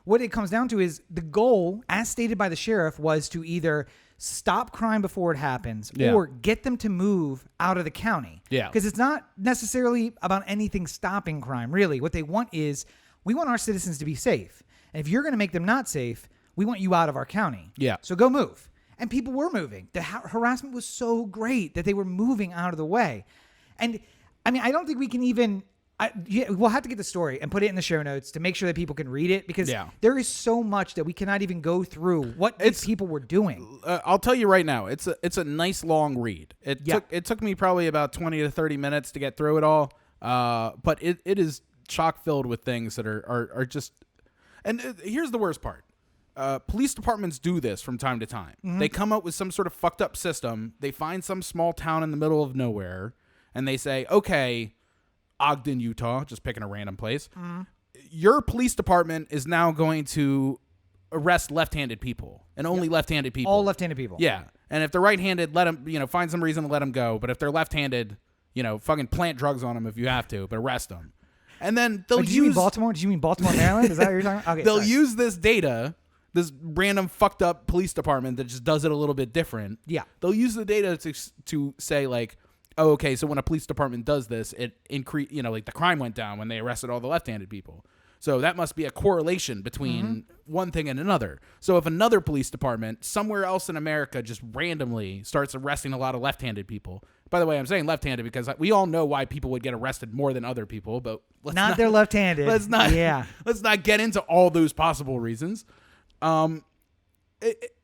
what it comes down to is the goal, as stated by the sheriff, was to either stop crime before it happens or get them to move out of the county. Yeah. Because it's not necessarily about anything stopping crime, really. What they want is, we want our citizens to be safe. And if you're going to make them not safe, we want you out of our county. Yeah. So go move. And people were moving. The harassment was so great that they were moving out of the way. And, I mean, I don't think we can even... we'll have to get the story and put it in the show notes to make sure that people can read it because there is so much that we cannot even go through what these people were doing. I'll tell you right now, it's a nice long read. It took me probably about 20 to 30 minutes to get through it all, but it is chock filled with things that are just. And here's the worst part: police departments do this from time to time. Mm-hmm. They come up with some sort of fucked up system. They find some small town in the middle of nowhere, and they say, "Okay, Ogden, Utah," just picking a random place. Mm. Your police department is now going to arrest left-handed people and only left-handed people. All left-handed people. Yeah. And if they're right-handed, let them, find some reason to let them go. But if they're left-handed, fucking plant drugs on them if you have to, but arrest them. And then they'll Did you mean Baltimore? Did you mean Baltimore, Maryland? Is that what you're talking about? Okay, they'll use this data, this random fucked up police department that just does it a little bit different. Yeah. They'll use the data to say like, oh, okay, so when a police department does this, it like the crime went down when they arrested all the left-handed people. So that must be a correlation between one thing and another. So if another police department somewhere else in America just randomly starts arresting a lot of left-handed people. By the way, I'm saying left-handed because we all know why people would get arrested more than other people, but let's not they're left-handed. Let's not get into all those possible reasons.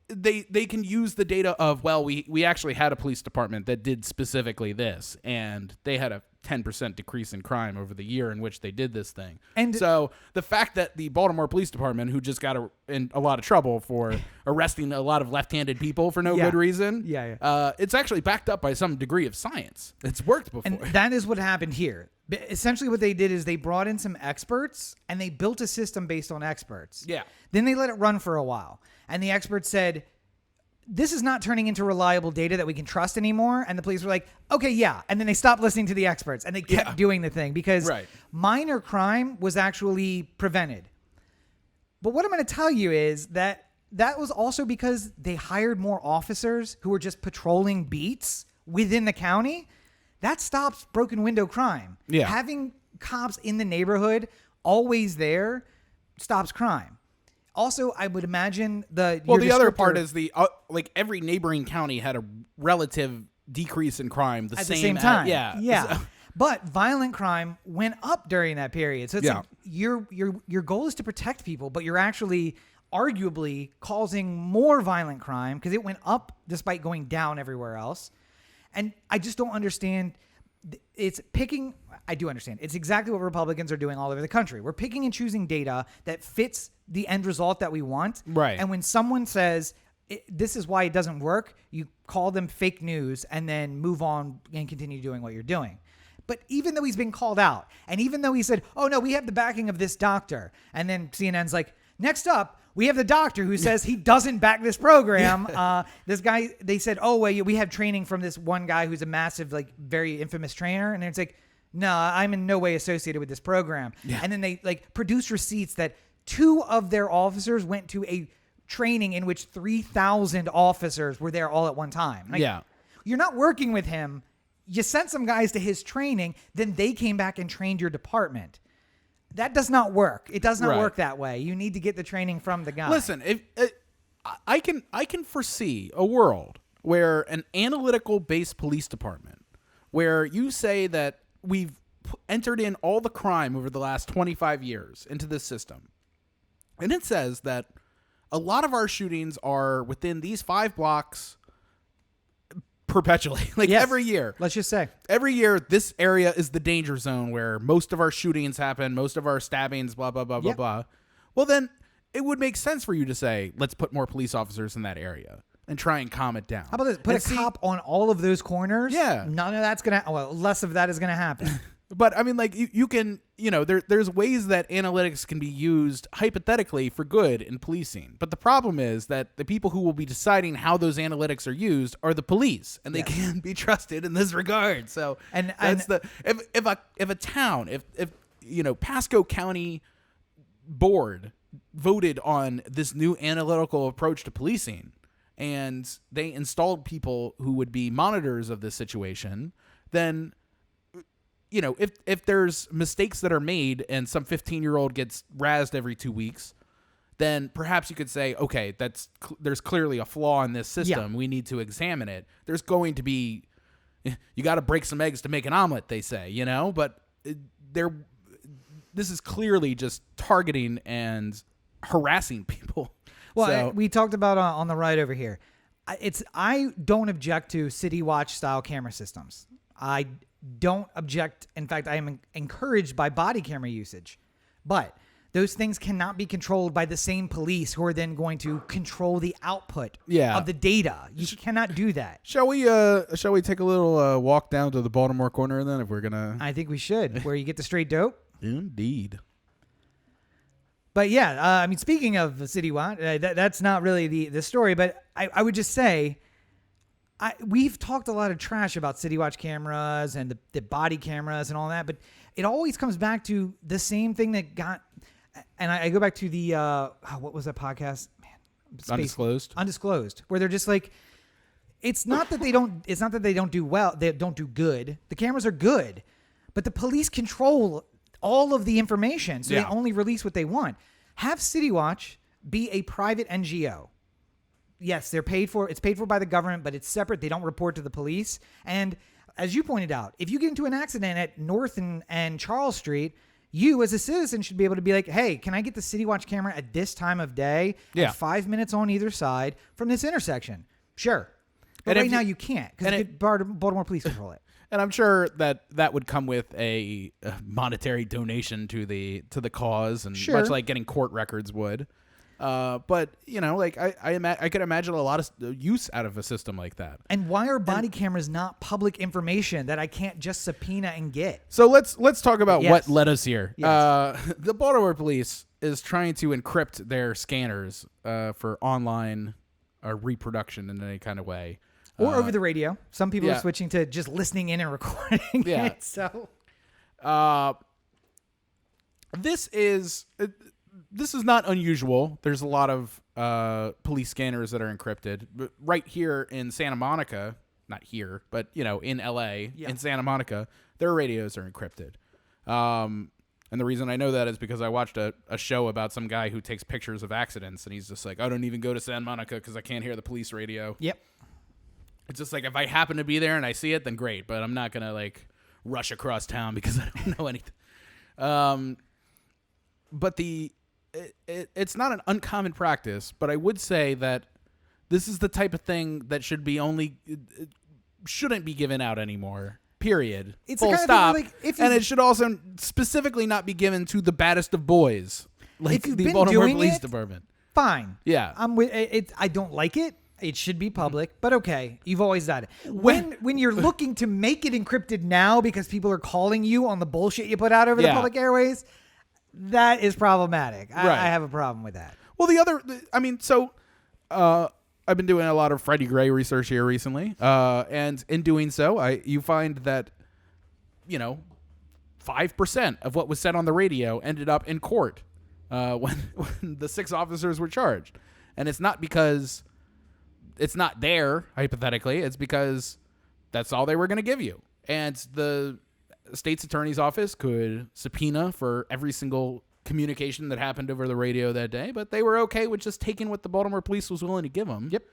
they can use the data of, well, we actually had a police department that did specifically this, and they had a 10% decrease in crime over the year in which they did this thing. And so the fact that the Baltimore Police Department, who just got in a lot of trouble for arresting a lot of left-handed people for no good reason, it's actually backed up by some degree of science. It's worked before. And that is what happened here. Essentially what they did is they brought in some experts and they built a system based on experts. Yeah. Then they let it run for a while. And the experts said, this is not turning into reliable data that we can trust anymore. And the police were like, okay, yeah. And then they stopped listening to the experts and they kept doing the thing because minor crime was actually prevented. But what I'm going to tell you is that was also because they hired more officers who were just patrolling beats within the county. That stops broken window crime. Yeah. Having cops in the neighborhood always there stops crime. Also, I would imagine the other part is like every neighboring county had a relative decrease in crime at the same time. Yeah. So. But violent crime went up during that period. So it's like your goal is to protect people, but you're actually arguably causing more violent crime because it went up despite going down everywhere else. And I just don't understand. I do understand. It's exactly what Republicans are doing all over the country. We're picking and choosing data that fits the end result that we want. Right. And when someone says, this is why it doesn't work, you call them fake news and then move on and continue doing what you're doing. But even though he's been called out, and even though he said, oh, no, we have the backing of this doctor, and then CNN's like, next up, we have the doctor who says he doesn't back this program. This guy, they said, oh, well, we have training from this one guy who's a massive, like, very infamous trainer. And it's like, no, I'm in no way associated with this program. Yeah. And then they, like, produced receipts that 2 of their officers went to a training in which 3,000 officers were there all at one time. Like, you're not working with him. You sent some guys to his training, then they came back and trained your department. That does not work. It does not work that way. You need to get the training from the guy. Listen, I can foresee a world where an analytical-based police department, where you say that we've entered in all the crime over the last 25 years into this system, and it says that a lot of our shootings are within these 5 blocks perpetually, like every year. Let's just say every year, this area is the danger zone where most of our shootings happen, most of our stabbings, blah, blah, blah, blah, blah. Well, then it would make sense for you to say, let's put more police officers in that area and try and calm it down. How about this? Put a cop on all of those corners. Yeah. None of that's going to, less of that is going to happen. But I mean, like you can, there's ways that analytics can be used hypothetically for good in policing. But the problem is that the people who will be deciding how those analytics are used are the police, and they can't be trusted in this regard. So, if a town, if Pasco County board voted on this new analytical approach to policing, and they installed people who would be monitors of this situation, then if there's mistakes that are made and some 15-year-old gets razzed every 2 weeks, then perhaps you could say, okay, there's clearly a flaw in this system. Yeah. We need to examine it. There's going to be, you got to break some eggs to make an omelet, they say, but this is clearly just targeting and harassing people. Well, we talked about on the ride over here. I don't object to City Watch style camera systems. I don't object. In fact, I am encouraged by body camera usage, but those things cannot be controlled by the same police who are then going to control the output of the data. You cannot do that. Shall we take a little walk down to the Baltimore corner then, if we're gonna? I think we should, where you get the straight dope. Indeed. But I mean, speaking of the City Watch, that's not really the story, but I would just say, we've talked a lot of trash about City Watch cameras and the body cameras and all that, but it always comes back to the same thing that got, and I go back to the, what was that podcast? Man, Undisclosed, where they're just like, it's not that they don't do well, they don't do good. The cameras are good, but the police control all of the information, so they only release what they want. Have City Watch be a private NGO. Yes, they're paid for. It's paid for by the government, but it's separate. They don't report to the police. And as you pointed out, if you get into an accident at North and Charles Street, you as a citizen should be able to be like, hey, can I get the City Watch camera at this time of day? Yeah. And 5 minutes on either side from this intersection. Sure. But And right if now you- you can't because Baltimore Police control it. And I'm sure that would come with a monetary donation to the cause, and Sure. much like getting court records would. But like I could imagine a lot of use out of a system like that. And why are body cameras not public information that I can't just subpoena and get? So let's talk about Yes. what led us here. Yes. The Baltimore Police is trying to encrypt their scanners for online reproduction in any kind of way. Or over the radio. Some people yeah. are switching to just listening in and recording Yeah. it. So this is not unusual. There's a lot of police scanners that are encrypted. But right here in Santa Monica, not here, but in LA, in Santa Monica, their radios are encrypted. And the reason I know that is because I watched a show about some guy who takes pictures of accidents, and he's just like, I don't even go to Santa Monica because I can't hear the police radio. Yep. It's just like, if I happen to be there and I see it, then great. But I'm not going to like rush across town because I don't know anything. But it's not an uncommon practice, but I would say that this is the type of thing that shouldn't be given out anymore. Period. It's the Full kind of stop. thing where, like, and it should also specifically not be given to the baddest of boys, like If you've the been Baltimore doing Police it, Department. Fine. Yeah. I'm with it. I don't like it. It should be public, but okay. You've always done it. When you're looking to make it encrypted now because people are calling you on the bullshit you put out over the Yeah. public airways, that is problematic. Right. I have a problem with that. Well, I've been doing a lot of Freddie Gray research here recently, and in doing so, you find that 5% of what was said on the radio ended up in court when the 6 officers were charged, and it's not because it's not there hypothetically; it's because that's all they were going to give you, and the state's attorney's office could subpoena for every single communication that happened over the radio that day, but they were okay with just taking what the Baltimore Police was willing to give them. Yep.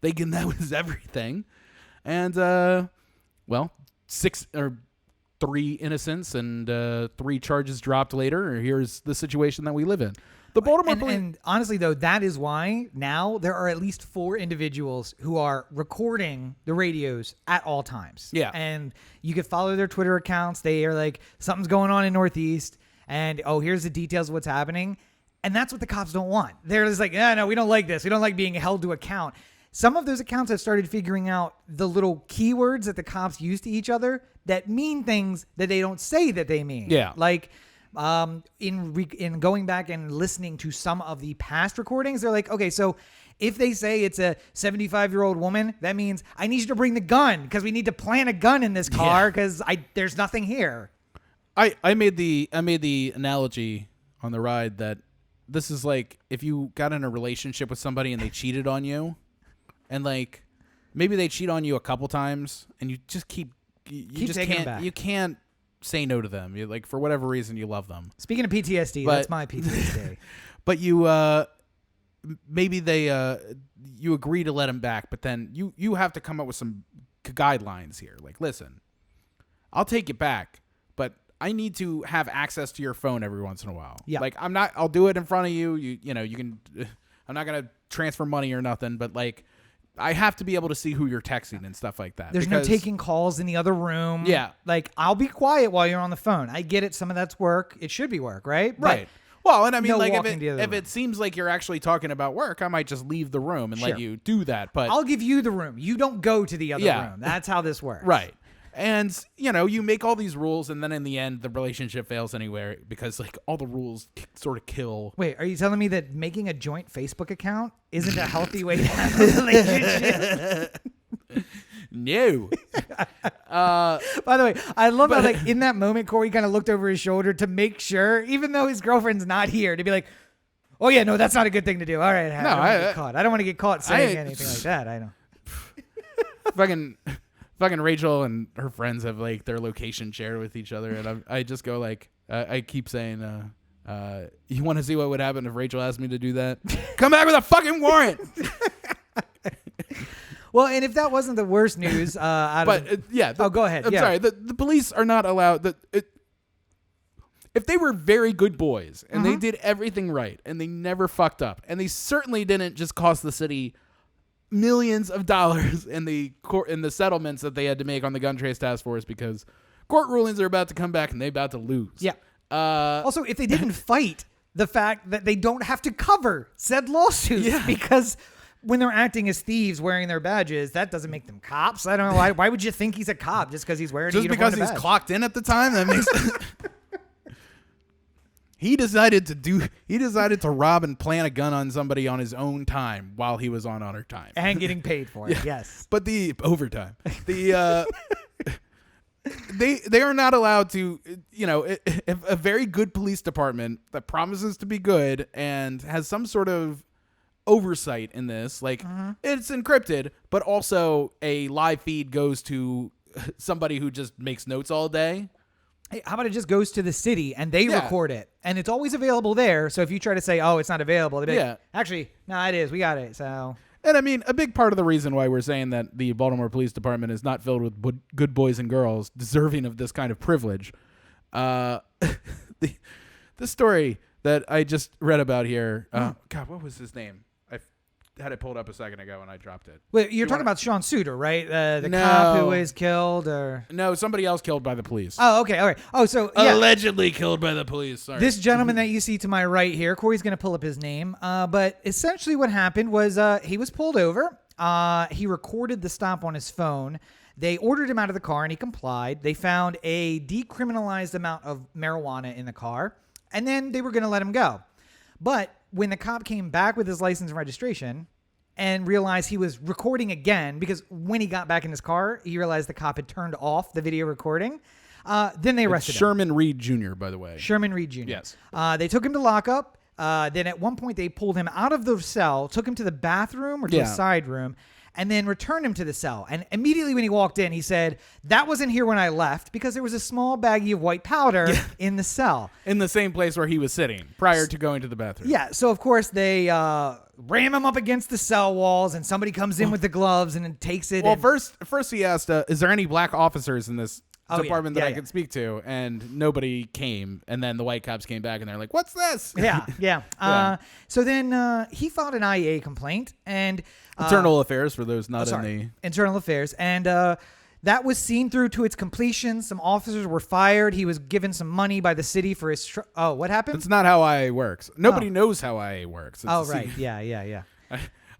That was everything. And, 3 innocents and 3 charges dropped later. Here's the situation that we live in. The Baltimore Police. And honestly, though, that is why now there are at least 4 individuals who are recording the radios at all times. Yeah. And you can follow their Twitter accounts. They are like, something's going on in Northeast, and here's the details of what's happening. And that's what the cops don't want. They're just like, no, we don't like this. We don't like being held to account. Some of those accounts have started figuring out the little keywords that the cops use to each other that mean things that they don't say that they mean. Yeah. Like, in going back and listening to some of the past recordings, they're like, okay, so if they say it's a 75-year-old woman, that means I need you to bring the gun because we need to plant a gun in this car because there's nothing here. I made the analogy on the ride that this is like if you got in a relationship with somebody and they cheated on you, and like maybe they cheat on you a couple times, and you just you just taking them can't back. you can't say no to them. You like for whatever reason you love them. Speaking of PTSD, But- that's my PTSD. But you maybe they you agree to let them back, but then you have to come up with some guidelines here. Like, listen, I'll take it back, but I need to have access to your phone every once in a while. Yeah. Like I'll do it in front of you. You can I'm not going to transfer money or nothing, but like I have to be able to see who you're texting and stuff like that. There's no taking calls in the other room. Yeah. Like, I'll be quiet while you're on the phone. I get it. Some of that's work. It should be work, right? Right. Well, and I mean, no like walking to the other if room. it seems like you're actually talking about work, I might just leave the room and Sure. let you do that. But I'll give you the room. You don't go to the other Yeah. room. That's how this works. right. And, you make all these rules, and then in the end, the relationship fails anywhere because, like, all the rules sort of kill. Wait, are you telling me that making a joint Facebook account isn't a healthy way to have a relationship? No. By the way, I love how, like, in that moment, Corey kind of looked over his shoulder to make sure, even though his girlfriend's not here, to be like, oh, yeah, no, that's not a good thing to do. All right, I don't want to get caught. I don't want to get caught saying anything like that. I know. Fucking Rachel and her friends have, like, their location shared with each other, and I just go, like, I keep saying, you want to see what would happen if Rachel asked me to do that? Come back with a fucking warrant! Well, and if that wasn't the worst news, But, yeah. go ahead. I'm Yeah. sorry. The police are not allowed... if they were very good boys and they did everything right and they never fucked up and they certainly didn't just cost the city millions of dollars in the settlements that they had to make on the gun trace task force because court rulings are about to come back and they're about to lose. Yeah. Also, if they didn't fight the fact that they don't have to cover said lawsuits because when they're acting as thieves wearing their badges, that doesn't make them cops. I don't know. Why would you think he's a cop just because he's wearing a uniform? Just because he's clocked in at the time? That makes He decided to rob and plant a gun on somebody on his own time while he was on time. And getting paid for it, yes. But the overtime. They are not allowed to, if a very good police department that promises to be good and has some sort of oversight in this, it's encrypted, but also a live feed goes to somebody who just makes notes all day. Hey, how about it just goes to the city and they record it and it's always available there. So if you try to say, oh, it's not available, they'd be like, actually, no, it is. We got it. So. And I mean, a big part of the reason why we're saying that the Baltimore Police Department is not filled with good boys and girls deserving of this kind of privilege. The story that I just read about here, God, what was his name? I had it pulled up a second ago and I dropped it. Wait, you're talking about Sean Suiter, right? The cop who was killed, or no, somebody else killed by the police. Oh, okay, all right. Oh, so allegedly killed by the police. Sorry. This gentleman that you see to my right here, Corey's going to pull up his name. But essentially, what happened was he was pulled over. He recorded the stop on his phone. They ordered him out of the car and he complied. They found a decriminalized amount of marijuana in the car, and then they were going to let him go. But when the cop came back with his license and registration and realized he was recording again, because when he got back in his car, he realized the cop had turned off the video recording. Then they arrested him. Sherman Reed Jr., by the way. Sherman Reed Jr. Yes. They took him to lockup. Then at one point they pulled him out of the cell, took him to the bathroom or to a side room, and then returned him to the cell. And immediately when he walked in, he said, that wasn't here when I left, because there was a small baggie of white powder in the cell. In the same place where he was sitting prior to going to the bathroom. Yeah, so of course they ram him up against the cell walls, and somebody comes in with the gloves and takes it. Well, first he asked, is there any black officers in this department that I could speak to? And nobody came. And then the white cops came back and they're like, what's this? Yeah. So then he filed an IEA complaint and Internal Affairs for those not in the Internal Affairs. And that was seen through to its completion. Some officers were fired. He was given some money by the city for his what happened? That's not how IA works. Nobody knows how IA works. It's right. Yeah.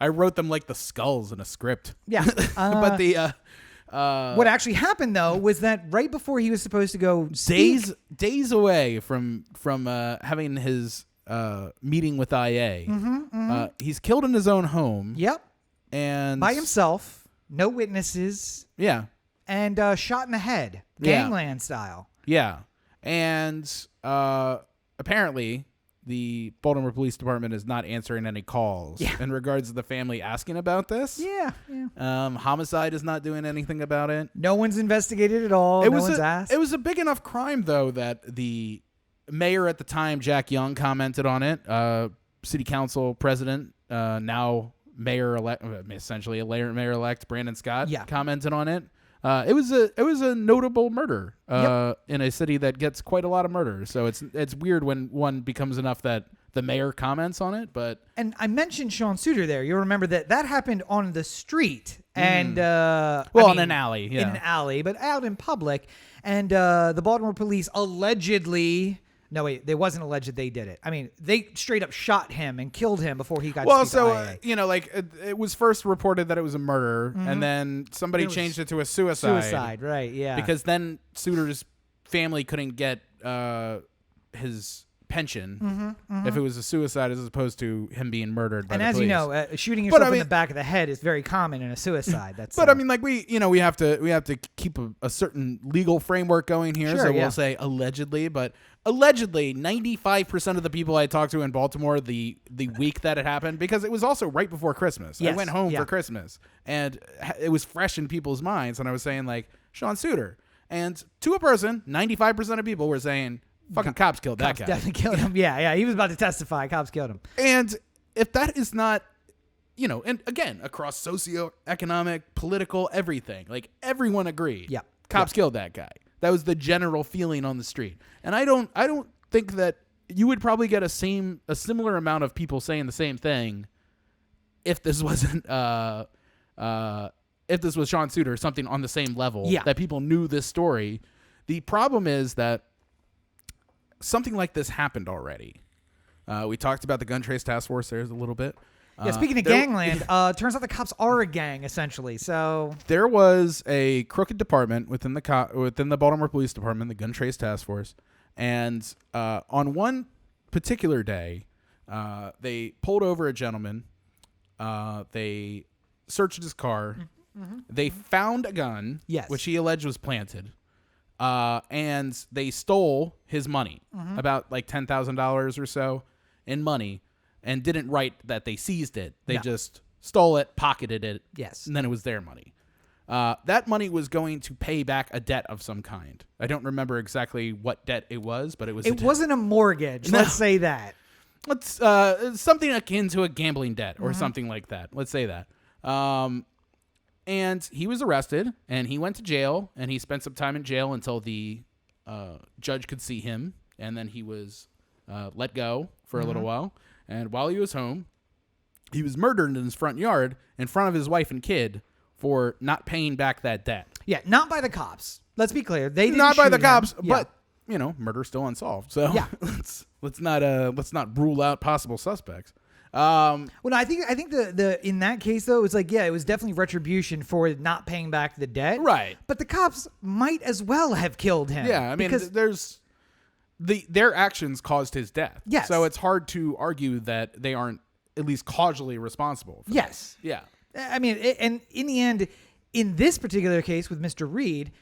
I wrote them like the skulls in a script. Yeah. But the what actually happened though was that right before he was supposed to go days away from having his meeting with IA, he's killed in his own home. Yep. And by himself, no witnesses. Yeah. And shot in the head, gangland style. Yeah. And apparently the Baltimore Police Department is not answering any calls in regards to the family asking about this. Yeah. Homicide is not doing anything about it. No one's investigated at all. No one's asked. It was a big enough crime, though, that the mayor at the time, Jack Young, commented on it. City council president, now mayor-elect, essentially a mayor-elect, Brandon Scott, commented on it. It was a notable murder in a city that gets quite a lot of murder. So it's weird when one becomes enough that the mayor comments on it. And I mentioned Sean Suiter there. You'll remember that happened on the street and in an alley, in an alley, but out in public. And the Baltimore police allegedly. No, wait, it wasn't alleged they did it. I mean, they straight up shot him and killed him before he got to the IA. It was first reported that it was a murder, and then somebody changed it to a suicide. Suicide, right, yeah. Because then Suiter's family couldn't get his pension if it was a suicide as opposed to him being murdered by the police. And as you know, shooting yourself in the back of the head is very common in a suicide. That's I mean, like we have to keep a certain legal framework going here. Sure, we'll say allegedly, but allegedly 95% of the people I talked to in Baltimore the week that it happened, because it was also right before Christmas. Yes, I went home for Christmas and it was fresh in people's minds. And I was saying like Sean Suiter, and to a person, 95% of people were saying, fucking cops killed that guy. Definitely killed him. Yeah. He was about to testify. Cops killed him. And if that is not, and again, across socioeconomic, political, everything, like everyone agreed. Yeah. Cops killed that guy. That was the general feeling on the street. And I don't think that you would probably get a similar amount of people saying the same thing if this wasn't if this was Sean Suiter or something on the same level, that people knew this story. The problem is that something like this happened already. We talked about the gun trace task force there a little bit. Yeah, speaking of gangland, turns out the cops are a gang, essentially. So there was a crooked department within the Baltimore Police Department, the gun trace task force, and on one particular day, they pulled over a gentleman. They searched his car. They found a gun, which he alleged was planted, and they stole his money, about like $10,000 or so in money. And didn't write that they seized it. They just stole it, pocketed it, and then it was their money. That money was going to pay back a debt of some kind. I don't remember exactly what debt it was, but it was. It wasn't a mortgage. No. Let's say that. Let's something akin to a gambling debt or something like that. Let's say that. And he was arrested, and he went to jail, and he spent some time in jail until the judge could see him, and then he was let go for a little while. And while he was home, he was murdered in his front yard in front of his wife and kid for not paying back that debt. Yeah, not by the cops. Let's be clear. They didn't not by the shoot cops, him. but murder's still unsolved. So let's not rule out possible suspects. Well, no, I think the in that case though, it was like it was definitely retribution for not paying back the debt. Right. But the cops might as well have killed him. Yeah, I mean, because their actions caused his death. Yes. So it's hard to argue that they aren't at least causally responsible for yes. that. Yeah. I mean, and in the end, in this particular case with Mr. Reed,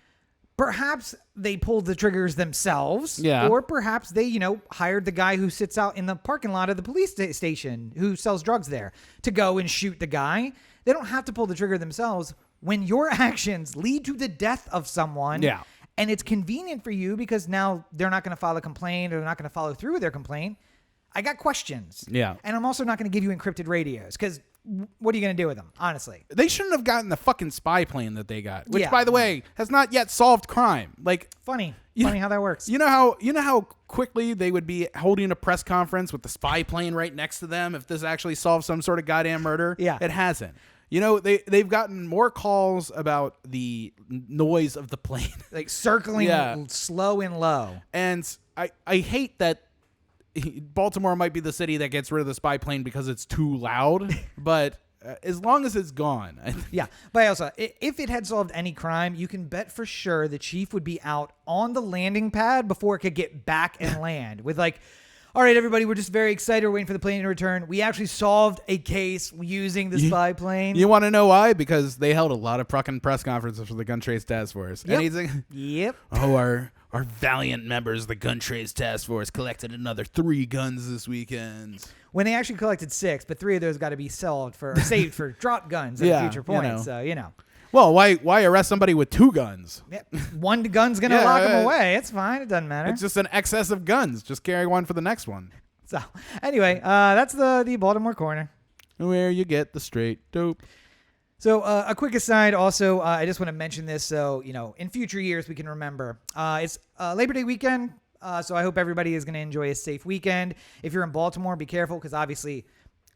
perhaps they pulled the triggers themselves. Yeah. Or perhaps they, hired the guy who sits out in the parking lot of the police station who sells drugs there to go and shoot the guy. They don't have to pull the trigger themselves when your actions lead to the death of someone. Yeah. And it's convenient for you because now they're not going to file a complaint or they're not going to follow through with their complaint. I got questions. Yeah. And I'm also not going to give you encrypted radios because what are you going to do with them, honestly? They shouldn't have gotten the fucking spy plane that they got, which, by the way, has not yet solved crime. Like, funny how that works. You know how quickly they would be holding a press conference with the spy plane right next to them if this actually solved some sort of goddamn murder? Yeah. It hasn't. They've gotten more calls about the noise of the plane. Like circling slow and low. And I hate that Baltimore might be the city that gets rid of the spy plane because it's too loud, but as long as it's gone. Yeah. But also, if it had solved any crime, you can bet for sure the chief would be out on the landing pad before it could get back and land with like, all right, everybody, we're just very excited. We're waiting for the plane to return. We actually solved a case using the spy plane. You want to know why? Because they held a lot of fucking press conferences for the Gun Trace Task Force. Yep. Oh, our valiant members of the Gun Trace Task Force collected another 3 guns this weekend. When they actually collected 6, but 3 of those got to be saved for drop guns at a future point. So, Well, why arrest somebody with 2 guns? Yep. One gun's going to lock them away. It's fine. It doesn't matter. It's just an excess of guns. Just carry one for the next one. So, anyway, that's the Baltimore Corner. Where you get the straight dope. So, a quick aside also, I just want to mention this so, in future years we can remember. It's Labor Day weekend, so I hope everybody is going to enjoy a safe weekend. If you're in Baltimore, be careful because obviously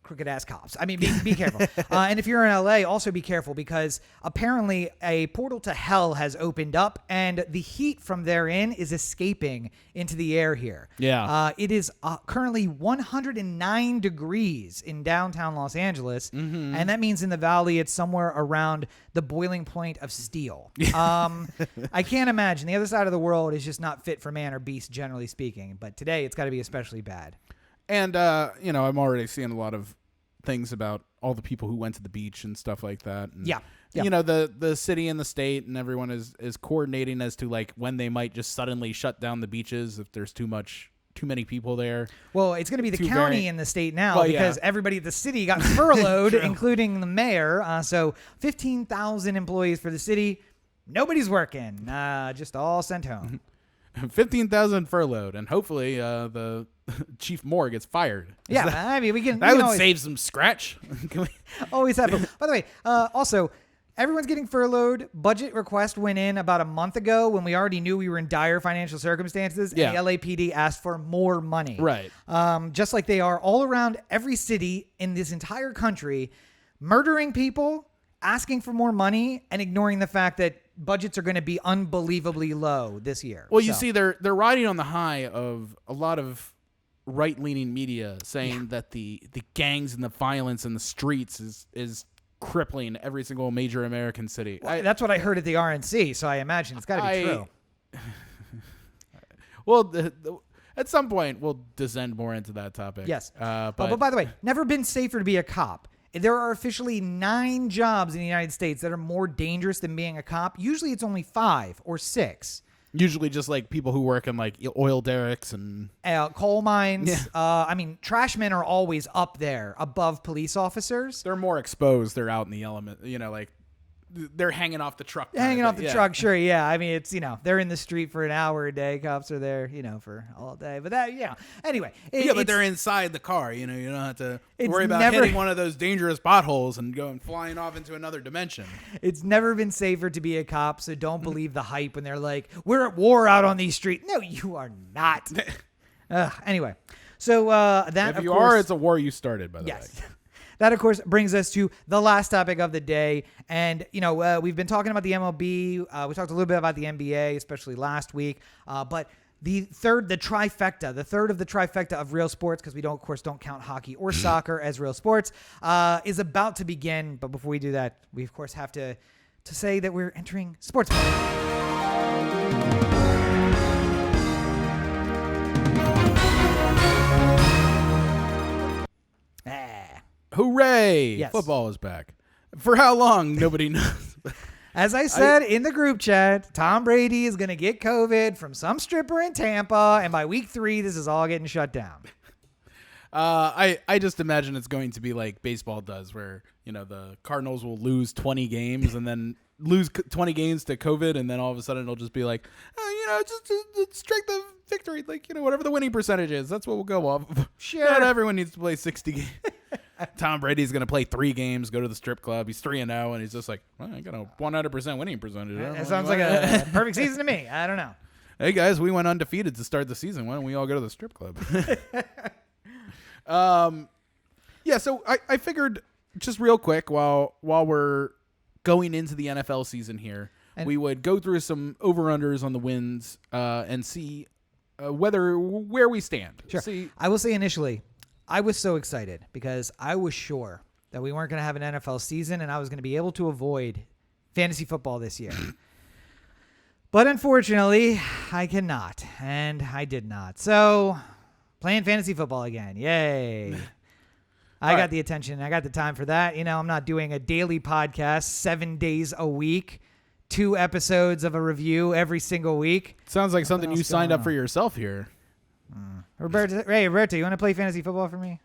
crooked ass cops. I mean, be careful. And if you're in LA, also be careful because apparently a portal to hell has opened up and the heat from therein is escaping into the air here. Yeah. It is currently 109 degrees in downtown Los Angeles. Mm-hmm. And that means in the valley, it's somewhere around the boiling point of steel. I can't imagine. The other side of the world is just not fit for man or beast, generally speaking. But today it's got to be especially bad. And, I'm already seeing a lot of things about all the people who went to the beach and stuff like that. And, yeah. The city and the state and everyone is coordinating as to like when they might just suddenly shut down the beaches if there's too many people there. Well, it's going to be the county in the state now because everybody at the city got furloughed, including the mayor. So 15,000 employees for the city. Nobody's working. Just all sent home. 15,000 furloughed, and hopefully the chief Moore gets fired. We can. That would save some scratch. Always happen. By the way, also, everyone's getting furloughed. Budget request went in about a month ago when we already knew we were in dire financial circumstances. Yeah. And the LAPD asked for more money. Right. Just like they are all around every city in this entire country, murdering people, asking for more money, and ignoring the fact that budgets are going to be unbelievably low this year. Well, you see, they're riding on the high of a lot of right-leaning media saying that the gangs and the violence in the streets is crippling every single major American city. That's what I heard at the RNC, so I imagine it's got to be true. Well, at some point, we'll descend more into that topic. Yes. But by the way, never been safer to be a cop. There are officially 9 jobs in the United States that are more dangerous than being a cop. Usually it's only 5 or 6. Usually just like people who work in like oil derricks and coal mines. Yeah. I mean, trashmen are always up there above police officers. they're more exposed. They're out in the element, like they're hanging off the truck. Hanging off the truck, sure, yeah. I mean, it's, they're in the street for an hour a day. Cops are there, for all day. But that, anyway. But they're inside the car. You don't have to worry about hitting one of those dangerous potholes and going flying off into another dimension. It's never been safer to be a cop, so don't believe the hype when they're like, we're at war out on these streets. No, you are not. Anyway, so that, if you are, it's a war you started, by the way. That, of course, brings us to the last topic of the day. And, we've been talking about the MLB. We talked a little bit about the NBA, especially last week. But the third of the trifecta of real sports, because we don't count hockey or soccer as real sports, is about to begin. But before we do that, we, of course, have to say that we're entering sports mode. Hooray! Yes. Football is back. For how long? Nobody knows. As I said in the group chat, Tom Brady is going to get COVID from some stripper in Tampa, and by week 3, this is all getting shut down. I just imagine it's going to be like baseball does, where the Cardinals will lose 20 games and then lose 20 games to COVID, and then all of a sudden it'll just be like, just strike the victory, whatever the winning percentage is. That's what we'll go off. Sure. Not everyone needs to play 60 games. Tom Brady's going to play 3 games, go to the strip club. He's 3-0, and he's just like, well, I got a 100% winning percentage. That sounds like a perfect season to me. I don't know. Hey, guys, we went undefeated to start the season. Why don't we all go to the strip club? So I figured just real quick while we're going into the NFL season here, we would go through some over-unders on the wins and see where we stand. Sure. See, I will say initially, I was so excited because I was sure that we weren't going to have an NFL season and I was going to be able to avoid fantasy football this year. But unfortunately, I cannot, and I did not. So, playing fantasy football again. Yay. I got the attention. I got the time for that. I'm not doing a daily podcast 7 days a week, 2 episodes of a review every single week. Sounds like something you signed up for yourself here. Roberto, you want to play fantasy football for me?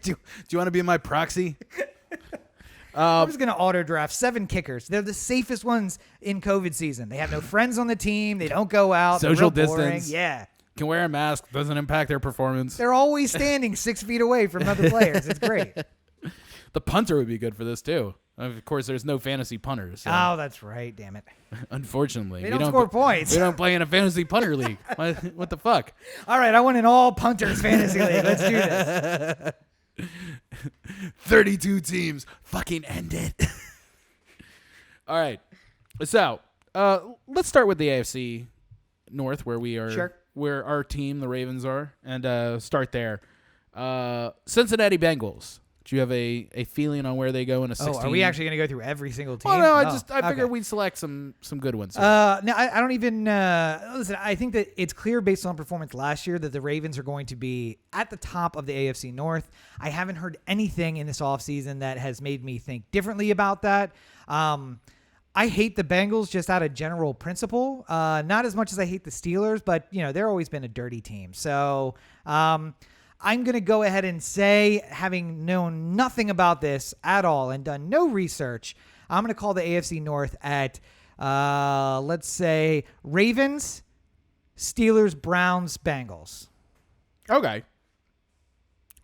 do you want to be my proxy? I'm just going to auto draft 7 kickers. They're the safest ones in COVID season. They have no friends on the team. They don't go out. Social They're real boring. distance. Yeah. Can wear a mask. Doesn't impact their performance. They're always standing 6 feet away from other players. It's great. The punter would be good for this too. Of course, there's no fantasy punters. So. Oh, that's right. Damn it. Unfortunately. They don't score points. We don't play in a fantasy punter league. What the fuck? All right, I want an all punters fantasy league. Let's do this. 32 teams. Fucking end it. All right. So, let's start with the AFC North, where we are. Sure. Where our team, the Ravens, are, and start there. Cincinnati Bengals. Do you have a feeling on where they go in a 16? Are we actually going to go through every single team? Well, no, I figured we'd select some good ones. No, I don't even listen. I think that it's clear based on performance last year that the Ravens are going to be at the top of the AFC North. I haven't heard anything in this offseason that has made me think differently about that. I hate the Bengals just out of general principle. Not as much as I hate the Steelers, but they're always been a dirty team. So I'm going to go ahead and say, having known nothing about this at all and done no research, I'm going to call the AFC North at, let's say, Ravens, Steelers, Browns, Bengals. Okay.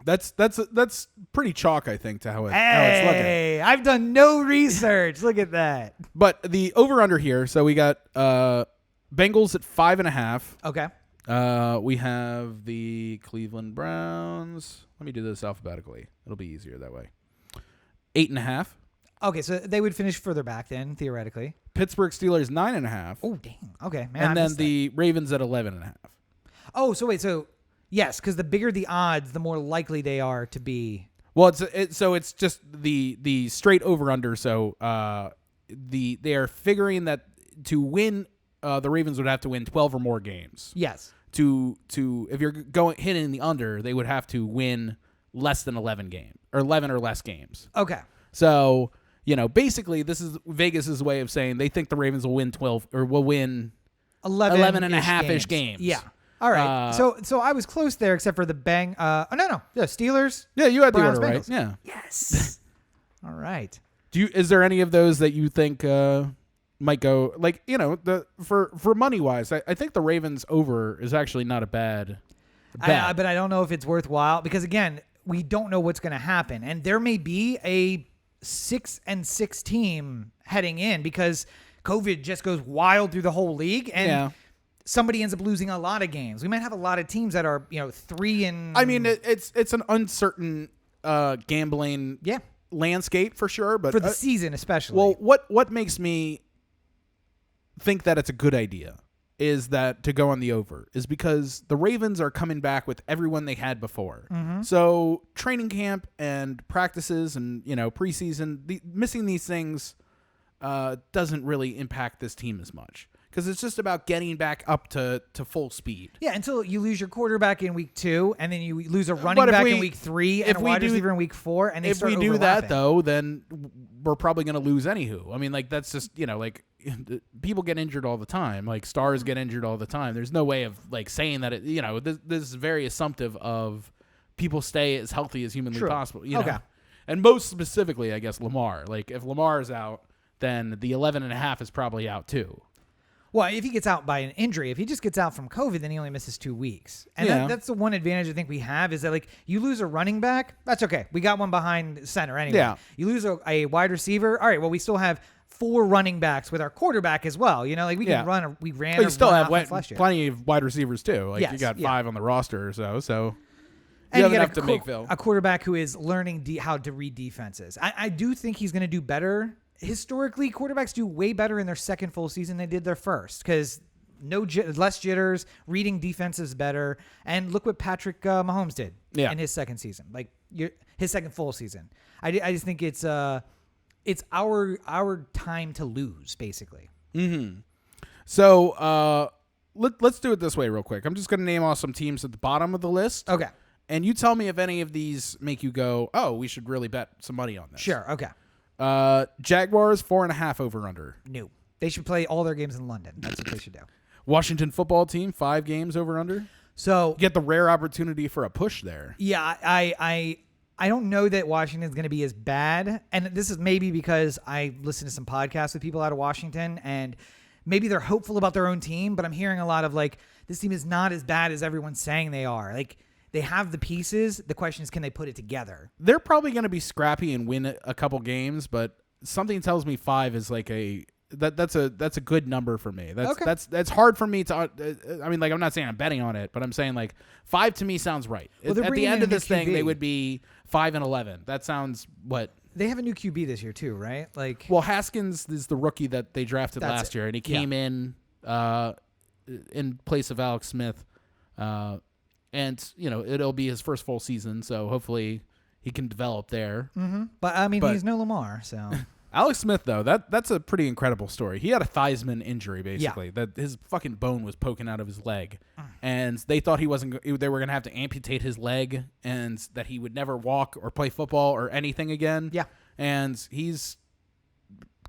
That's pretty chalk, I think, to how it's looking. Hey, I've done no research. Look at that. But the over-under here, so we got Bengals at 5.5. Okay. We have the Cleveland Browns. Let me do this alphabetically. It'll be easier that way. 8.5. Okay, so they would finish further back then, theoretically. Pittsburgh Steelers 9.5. Oh, dang. Okay, man. And then the Ravens at 11.5. Oh, so wait, so yes, because the bigger the odds, the more likely they are to be. Well, it's just the straight over-under. So they are figuring that to win, the Ravens would have to win 12 or more games. Yes. To if you're hitting the under, they would have to win less than 11 or less games. Okay. So, basically this is Vegas's way of saying they think the Ravens will win 12 or will win 11 and a half-ish games. Yeah. All right. So I was close there except for the no. Yeah, Steelers. Yeah, you had Browns, the order right. Bengals. Yeah. Yes. All right. Is there any of those that you think might go for money wise? I think the Ravens over is actually not a bad bet. But I don't know if it's worthwhile because again, we don't know what's going to happen, and there may be a 6-6 team heading in because COVID just goes wild through the whole league, and somebody ends up losing a lot of games. We might have a lot of teams that are 3 and. I mean, it's an uncertain gambling landscape for sure, but for the season especially. Well, what makes me think that it's a good idea is that to go on the over is because the Ravens are coming back with everyone they had before. Mm-hmm. So training camp and practices and preseason, missing these things doesn't really impact this team as much because it's just about getting back up to full speed. Yeah, until you lose your quarterback in week 2, and then you lose a running back in week 3, and a wide receiver in week 4, and if we do that though, then we're probably going to lose anywho. I mean, that's just people get injured all the time. Like stars get injured all the time. There's no way of saying that this is very assumptive of people stay as healthy as humanly possible. Okay. And most specifically, I guess Lamar. Like if Lamar is out, then the 11.5 is probably out too. Well, if he gets out by an injury, if he just gets out from COVID, then he only misses 2 weeks. And that's the one advantage I think we have is that you lose a running back, that's okay. We got one behind center anyway. Yeah. You lose a wide receiver. All right, well, we still have 4 running backs with our quarterback as well. We can run. We ran. But you still have plenty of wide receivers too. You got 5 on the roster or so. So and you have enough to make Phil. A quarterback who is learning how to read defenses. I do think he's going to do better. Historically, quarterbacks do way better in their second full season than they did their first because less jitters, reading defenses better. And look what Patrick Mahomes did in his second season, his second full season. I just think it's our time to lose, basically. Mm-hmm. So let's do it this way real quick. I'm just going to name off some teams at the bottom of the list. Okay. And you tell me if any of these make you go, oh, we should really bet some money on this. Sure, okay. Jaguars 4.5 over under. No. They should play all their games in London. That's what they should do. Washington football team 5 games over under. So get the rare opportunity for a push there. Yeah, I don't know that Washington's going to be as bad, and this is maybe because I listen to some podcasts with people out of Washington, and maybe they're hopeful about their own team, but I'm hearing a lot of this team is not as bad as everyone's saying they are. They have the pieces. The question is, can they put it together? They're probably going to be scrappy and win a couple games, but something tells me 5 is that's a good number for me. That's hard for me to. I mean, I'm not saying I'm betting on it, but I'm saying 5 to me sounds right. At the end of this thing, they would be 5 and 11. That sounds what. They have a new QB this year too, right? Well, Haskins is the rookie that they drafted last year, and he came in place of Alex Smith. And, it'll be his first full season, so hopefully he can develop there. Mm-hmm. But, he's no Lamar, so. Alex Smith, though, that's a pretty incredible story. He had a Theismann injury, basically, that his fucking bone was poking out of his leg. And they thought they were going to have to amputate his leg and that he would never walk or play football or anything again. Yeah. And he's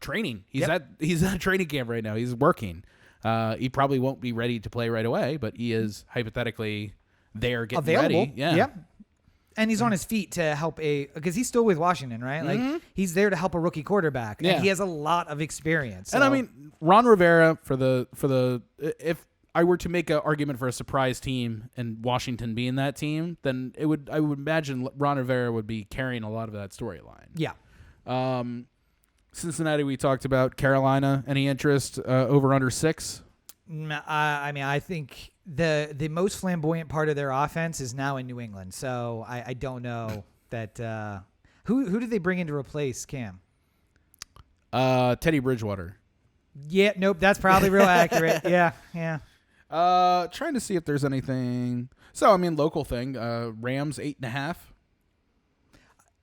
training. He's at training camp right now. He's working. He probably won't be ready to play right away, but he is hypothetically there getting available. Ready. Yeah. Yep. And he's on his feet to help because he's still with Washington, right? He's there to help a rookie quarterback, and he has a lot of experience. So. And Ron Rivera if I were to make an argument for a surprise team and Washington being that team, then I would imagine Ron Rivera would be carrying a lot of that storyline. Yeah. Cincinnati, we talked about. Carolina, any interest over under 6? I mean, I think the most flamboyant part of their offense is now in New England. So I don't know that. Who did they bring in to replace Cam? Teddy Bridgewater. Yeah, nope, that's probably real accurate. Yeah. Trying to see if there's anything. So, I mean, local thing. Rams 8.5.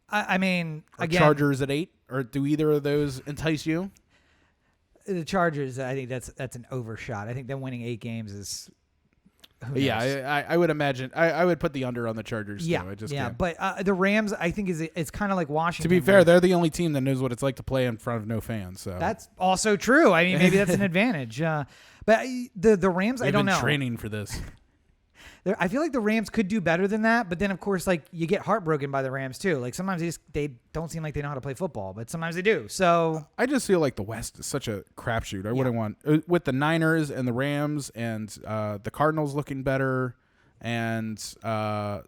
I mean, Or again, Chargers at 8. Or do either of those entice you? the Chargers, I think that's an overshot. I think them winning 8 games is. Who knows? Yeah, I would imagine. I would put the under on the Chargers. Yeah, too. I just yeah. can't. But the Rams, I think, it's kind of like Washington. To be fair, they're the only team that knows what it's like to play in front of no fans. So that's also true. I mean, maybe that's an advantage. But the Rams, I don't know. Training for this. I feel like the Rams could do better than that, but then of course, like you get heartbroken by the Rams too. Like sometimes they don't seem like they know how to play football, but sometimes they do. So I just feel like the West is such a crapshoot. I wouldn't want with the Niners and the Rams and the Cardinals looking better and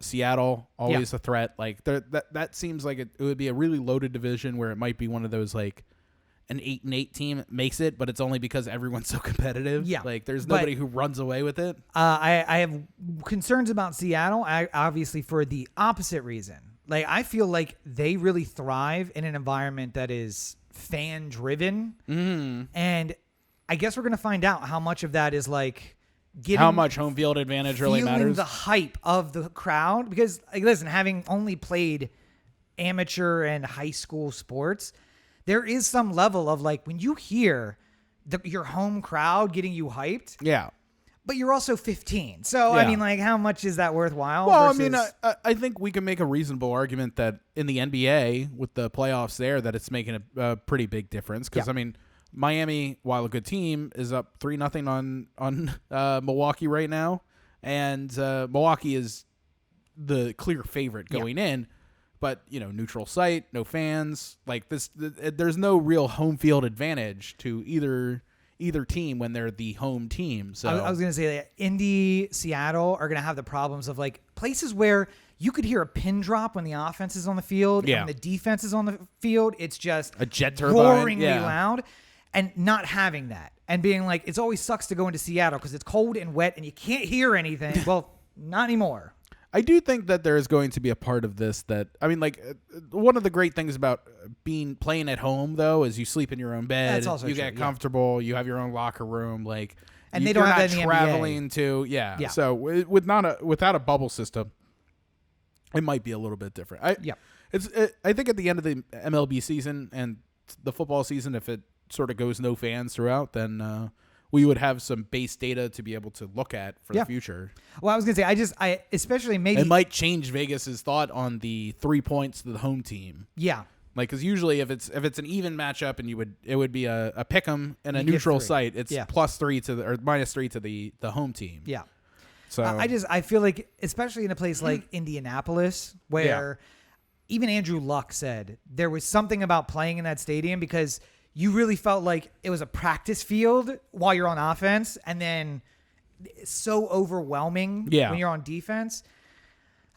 Seattle always a threat. Like that seems like it would be a really loaded division where it might be one of those like an 8-8 team makes it, but it's only because everyone's so competitive. Yeah. Like there's nobody who runs away with it. I have concerns about Seattle, obviously for the opposite reason. Like I feel like they really thrive in an environment that is fan driven. And I guess we're going to find out how much of that is like getting how much home field advantage really feeling matters. the hype of the crowd. Because like, listen, having only played amateur and high school sports, there is some level of like when you hear your home crowd getting you hyped. Yeah. But you're also 15. So, I mean, like, how much is that worthwhile? Well, versus... I mean, I think we can make a reasonable argument that in the NBA, with the playoffs there, that it's making a pretty big difference. Because, I mean, Miami, while a good team, is up 3-0 on Milwaukee right now. And Milwaukee is the clear favorite going in. But, you know, neutral site, no fans. Like, there's no real home field advantage to either team when they're the home team. So I was going to say that Indy, Seattle are going to have the problems of, like, places where you could hear a pin drop when the offense is on the field. And when the defense is on the field, it's just a jet turbine. Roaringly loud. And not having that. And being like, it always sucks to go into Seattle because it's cold and wet and you can't hear anything. Well, not anymore. I do think that there is going to be a part of this that, I mean, like, one of the great things about playing at home, though, is you sleep in your own bed. That's also you true, get comfortable. You have your own locker room. Like, and they don't have that in the traveling NBA. to, So without a bubble system, it might be a little bit different. I think at the end of the MLB season and the football season, if it sort of goes no fans throughout, then we would have some base data to be able to look at for the future. Well, I was going to say, I especially maybe... It might change Vegas's thought on the 3 points to the home team. Yeah. Like, because usually if it's an even matchup and it would be a pick 'em in a neutral site, it's +3 to or -3 to the home team. Yeah. So I feel like, especially in a place like Indianapolis, where even Andrew Luck said there was something about playing in that stadium because you really felt like it was a practice field while you're on offense, and then it's so overwhelming when you're on defense.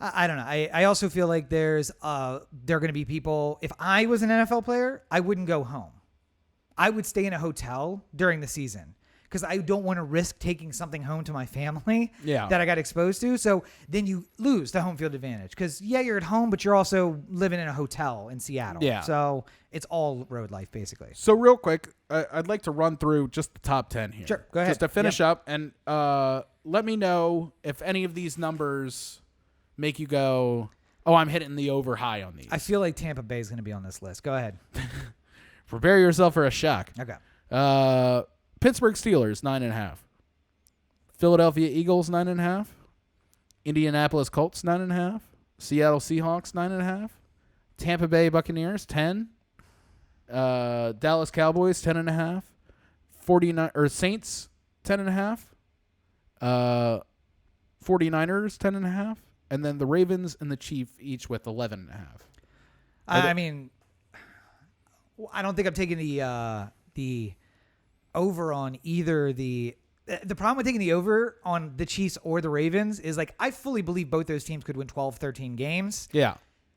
I don't know. I also feel like there are going to be people. If I was an NFL player, I wouldn't go home. I would stay in a hotel during the season because I don't want to risk taking something home to my family that I got exposed to. So then you lose the home field advantage because, you're at home, but you're also living in a hotel in Seattle. Yeah. So it's all road life, basically. So real quick, I'd like to run through just the top 10 here. Sure, go ahead. Just to finish up, and let me know if any of these numbers make you go, oh, I'm hitting the over high on these. I feel like Tampa Bay is going to be on this list. Go ahead. Prepare yourself for a shock. Okay. Pittsburgh Steelers, 9.5. Philadelphia Eagles, 9.5. Indianapolis Colts, 9.5. Seattle Seahawks, 9.5. Tampa Bay Buccaneers, 10. Dallas Cowboys, 10.5. 49 or Saints, 10.5. 49ers, 10.5. And then the Ravens and the Chiefs each with 11.5. I mean, I don't think I'm taking the over on either the The problem with taking the over on the Chiefs or the Ravens is like I fully believe both those teams could win 12, 13 games. Yeah.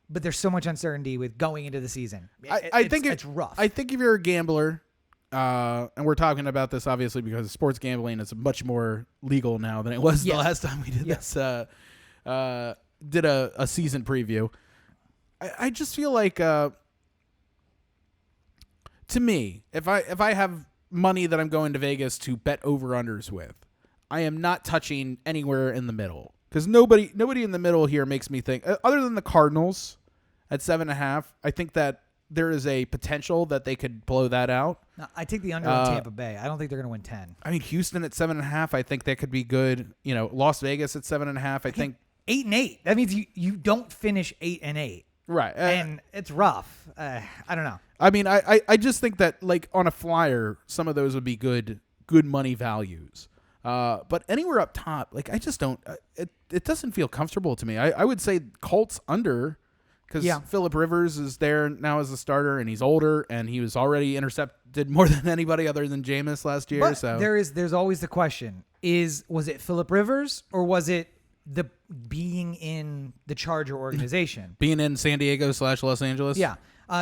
But there's so much uncertainty with going into the season. I think it's rough. I think if you're a gambler, and we're talking about this obviously because sports gambling is much more legal now than it was the last time we did this. Did a season preview. I just feel like, to me, if I have money that I'm going to Vegas to bet over-unders with, I am not touching anywhere in the middle because nobody in the middle here makes me think, other than the Cardinals at 7.5. I think that there is a potential that they could blow that out. No, I take the under on Tampa Bay. I don't think they're going to win 10. I mean, Houston at 7.5. I think that could be good. Las Vegas at 7.5. I think 8-8. That means you don't finish 8-8. Right. And it's rough. I don't know. I mean, I just think that like on a flyer, some of those would be good money values. But anywhere up top, like I just don't. It doesn't feel comfortable to me. I would say Colts under because Phillip Rivers is there now as a starter, and he's older, and he was already intercepted more than anybody other than Jameis last year. But so there's always the question: was it Phillip Rivers or was it the being in the Charger organization, being in San Diego / Los Angeles? Yeah,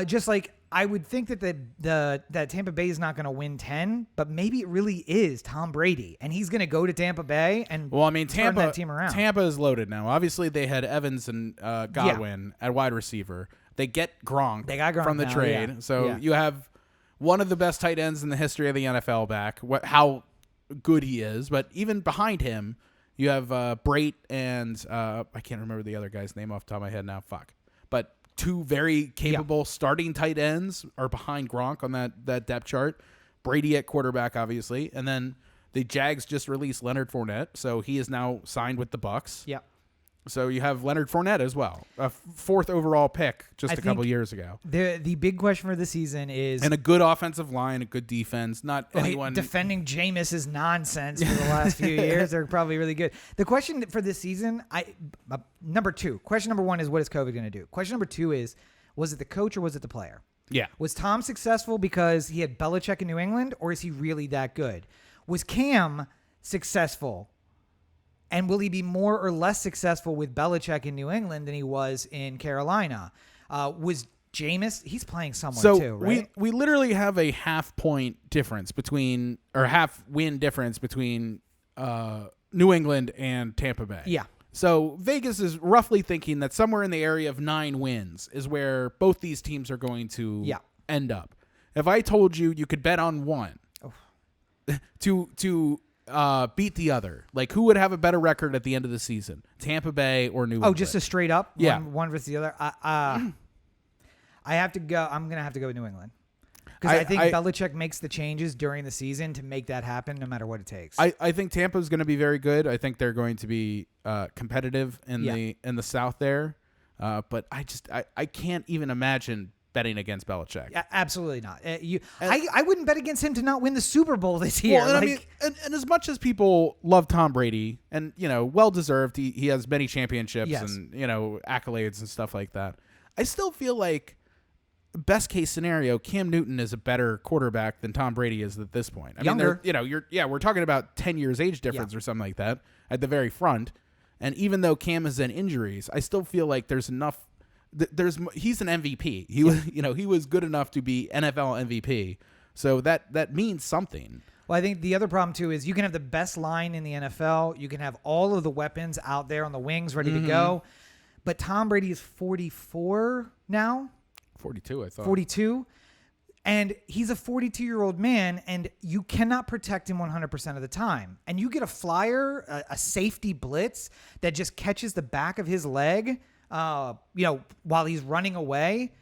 just like. I would think that that Tampa Bay is not going to win 10, but maybe it really is Tom Brady, and he's going to go to Tampa Bay and turn that team around. Tampa is loaded now. Obviously, they had Evans and Godwin at wide receiver. They get Gronk, from the trade. Yeah. So you have one of the best tight ends in the history of the NFL back. How good he is, but even behind him, you have Brate and I can't remember the other guy's name off the top of my head now. But two very capable starting tight ends are behind Gronk on that depth chart. Brady at quarterback, obviously. And then the Jags just released Leonard Fournette, so he is now signed with the Bucs. Yeah. So you have Leonard Fournette as well, a 4th overall pick just a couple years ago. The big question for the season is... And a good offensive line, a good defense, not anyone... Defending Jameis is nonsense for the last few years. They're probably really good. The question for this season, question number 1 is what is COVID going to do? Question number 2 is, was it the coach or was it the player? Yeah. Was Tom successful because he had Belichick in New England, or is he really that good? Was Cam successful? And will he be more or less successful with Belichick in New England than he was in Carolina? Was Jameis? He's playing somewhere too, right? We literally have a half win difference between New England and Tampa Bay. Yeah. So Vegas is roughly thinking that somewhere in the area of 9 wins is where both these teams are going to end up. If I told you could bet on one to beat the other, like who would have a better record at the end of the season, Tampa Bay or New England? Oh, just a straight up one versus the other. I have to go. I'm gonna have to go with New England because I think Belichick makes the changes during the season to make that happen, no matter what it takes. I think Tampa's going to be very good. I think they're going to be competitive in the South there, but I can't even imagine betting against Belichick. Yeah, absolutely not. I wouldn't bet against him to not win the Super Bowl this year. Well, and as much as people love Tom Brady, and well deserved, he has many championships and accolades and stuff like that. I still feel like best case scenario, Cam Newton is a better quarterback than Tom Brady is at this point. Younger. We're talking about 10 years age difference or something like that at the very front. And even though Cam is in injuries, I still feel like there's enough. He's an MVP. He was good enough to be NFL MVP. So that means something. Well, I think the other problem too is you can have the best line in the NFL. You can have all of the weapons out there on the wings ready to go. But Tom Brady is 44 now. 42, I thought. 42. And he's a 42-year-old man, and you cannot protect him 100% of the time. And you get a flyer, a safety blitz that just catches the back of his leg, while he's running away.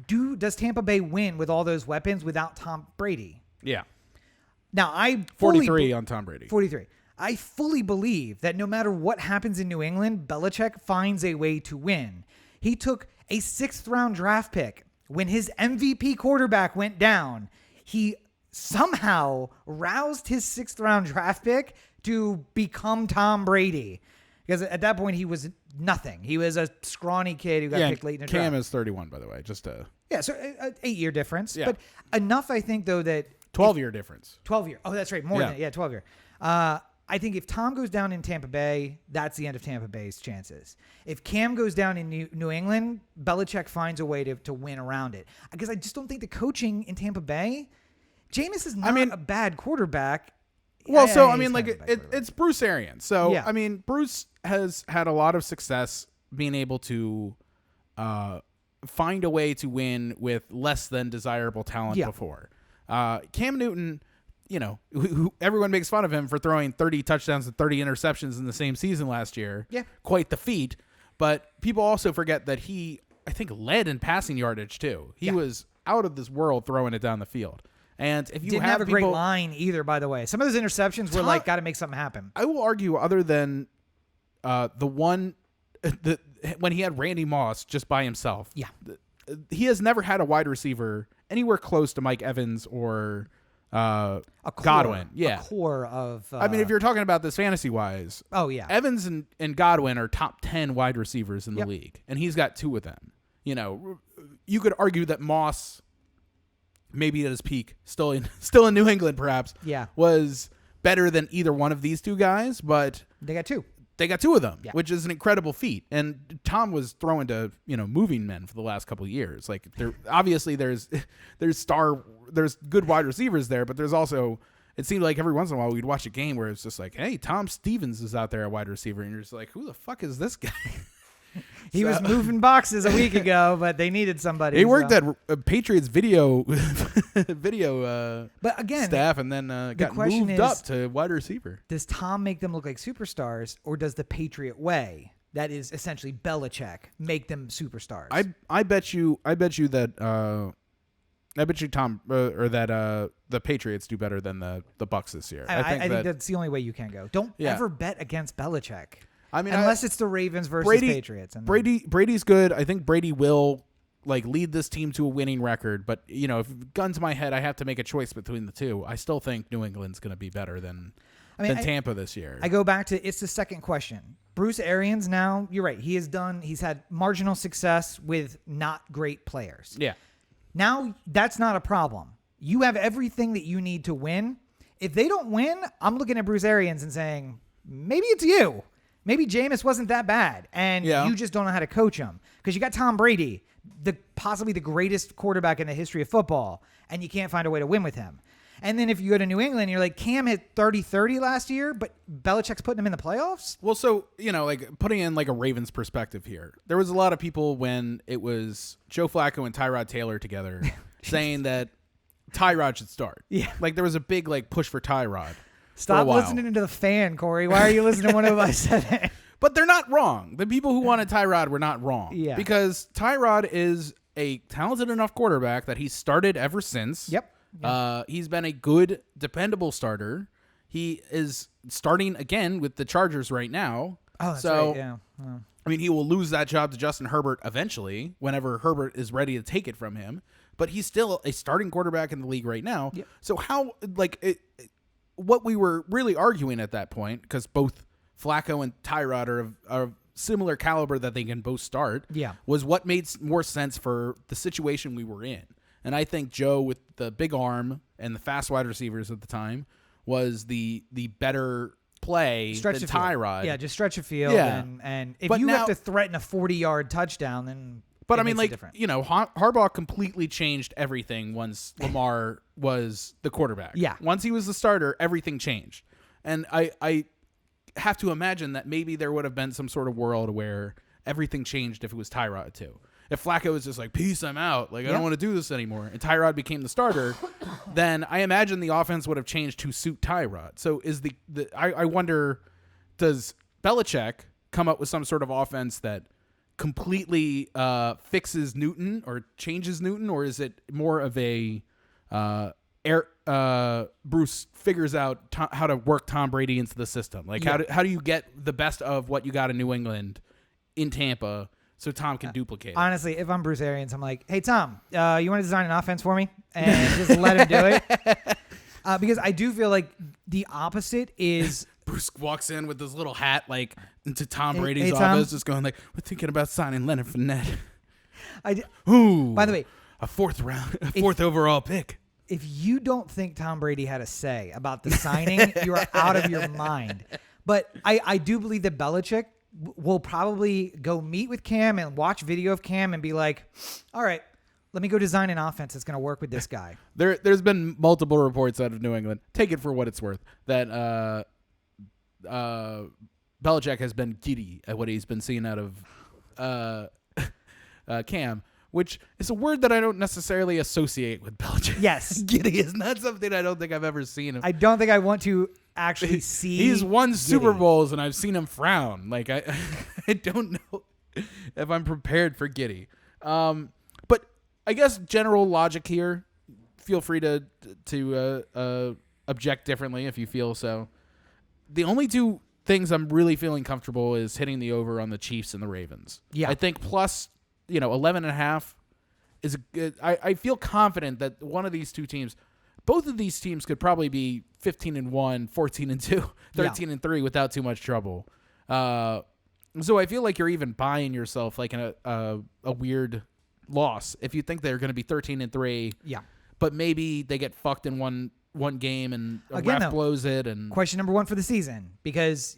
Does Tampa Bay win with all those weapons without Tom Brady? Yeah. Now, 43 on Tom Brady. 43. I fully believe that no matter what happens in New England, Belichick finds a way to win. He took a 6th-round draft pick. When his MVP quarterback went down, he somehow roused his 6th-round draft pick to become Tom Brady. Because at that point, he was nothing. He was a scrawny kid who got picked late in the draft. Cam is 31, by the way. Yeah, so an 8-year difference. Yeah. But enough, I think, though, that... 12-year difference. 12-year. Oh, that's right. More than... Yeah, 12-year. I think if Tom goes down in Tampa Bay, that's the end of Tampa Bay's chances. If Cam goes down in New England, Belichick finds a way to win around it. Because I just don't think the coaching in Tampa Bay, Jameis is not a bad quarterback. Well, it's Bruce Arians. So, yeah. I mean, Bruce has had a lot of success being able to find a way to win with less than desirable talent before. Cam Newton, who everyone makes fun of him for throwing 30 touchdowns and 30 interceptions in the same season last year. Yeah. Quite the feat. But people also forget that he, I think, led in passing yardage, too. He was out of this world throwing it down the field. And if you didn't have a great line either, by the way. Some of those interceptions were got to make something happen. I will argue, other than when he had Randy Moss just by himself. Yeah. He has never had a wide receiver anywhere close to Mike Evans or Godwin. Yeah. A core of... I mean, if you're talking about this fantasy-wise... Oh, yeah. Evans and Godwin are top 10 wide receivers in the league, and he's got 2 of them. You could argue that Moss... maybe at his peak, still in New England, perhaps, was better than either one of these 2 guys, but they got 2. They got 2 of them, which is an incredible feat. And Tom was throwing to moving men for the last couple of years. Like obviously there's good wide receivers there, but there's also, it seemed like every once in a while we'd watch a game where it's just like, hey, Tom Stevens is out there at wide receiver, and you're just like, who the fuck is this guy? He was moving boxes a week ago, but they needed somebody. He worked at Patriots video but again, staff, and then got moved up to wide receiver. Does Tom make them look like superstars, or does the Patriot way, that is essentially Belichick, make them superstars? I bet you that Tom or that the Patriots do better than the Bucks this year. I think that's the only way you can go. Don't ever bet against Belichick. I mean, unless it's the Ravens versus Patriots. And Brady's good. I think Brady will lead this team to a winning record. But if gun to my head, I have to make a choice between the 2. I still think New England's going to be better than Tampa this year. I go back to it's the second question. Bruce Arians now, you're right. He's had marginal success with not great players. Yeah. Now that's not a problem. You have everything that you need to win. If they don't win, I'm looking at Bruce Arians and saying, maybe it's you. Maybe Jameis wasn't that bad, and you just don't know how to coach him. Because you got Tom Brady, possibly the greatest quarterback in the history of football, and you can't find a way to win with him. And then if you go to New England, you're like, Cam hit 30-30 last year, but Belichick's putting him in the playoffs? Well, so, putting in a Ravens perspective here, there was a lot of people when it was Joe Flacco and Tyrod Taylor together saying that Tyrod should start. Yeah. There was a big, push for Tyrod. Stop listening to the fan, Corey. Why are you listening to one of us said it? But they're not wrong. The people who wanted Tyrod were not wrong. Yeah. Because Tyrod is a talented enough quarterback that he's started ever since. Yep. He's been a good, dependable starter. He is starting again with the Chargers right now. Oh, that's right. Yeah. Oh. I mean, he will lose that job to Justin Herbert eventually, whenever Herbert is ready to take it from him. But he's still a starting quarterback in the league right now. Yep. So how, what we were really arguing at that point, because both Flacco and Tyrod are of similar caliber that they can both start, was what made more sense for the situation we were in. And I think Joe, with the big arm and the fast wide receivers at the time, was the better play than Tyrod. Yeah, just stretch a field. Yeah. And if you have to threaten a 40-yard touchdown, then But I mean, Harbaugh completely changed everything once Lamar was the quarterback. Yeah. Once he was the starter, everything changed. And I have to imagine that maybe there would have been some sort of world where everything changed if it was Tyrod too. If Flacco was just like, peace, I'm out. I don't want to do this anymore. And Tyrod became the starter, then I imagine the offense would have changed to suit Tyrod. So I wonder, does Belichick come up with some sort of offense that completely fixes Newton or changes Newton, or is it more of a Bruce figures out how to work Tom Brady into the system? How do you get the best of what you got in New England in Tampa so Tom can duplicate it? Honestly, if I'm Bruce Arians, I'm like, hey, Tom, you want to design an offense for me? And just let him do it. Because I do feel like the opposite is... Bruce walks in with this little hat, into Tom Brady's office, just going we're thinking about signing Leonard Fournette. By the way, a fourth overall pick. if you don't think Tom Brady had a say about the signing, you are out of your mind. But I do believe that Belichick will probably go meet with Cam and watch video of Cam and be like, all right, let me go design an offense that's going to work with this guy. There's been multiple reports out of New England. Take it for what it's worth. That Belichick has been giddy at what he's been seeing out of Cam, which is a word that I don't necessarily associate with Belichick. Yes. Giddy is not something I don't think I've ever seen him. I don't think I want to actually see. He's won giddy. Super Bowls, and I've seen him frown. Like, I don't know if I'm prepared for giddy. But I guess general logic here, feel free to object differently if you feel so. The only two things I'm really feeling comfortable is hitting the over on the Chiefs and the Ravens. Yeah. I think plus, 11.5 is a good. I feel confident that one of these two teams, both of these teams could probably be 15-1, 14-2, 13-3 without too much trouble. So I feel like you're even buying yourself like a weird loss if you think they're going to be 13-3. Yeah. But maybe they get fucked in one game and a Again, ref though, blows it. And question number one for the season, because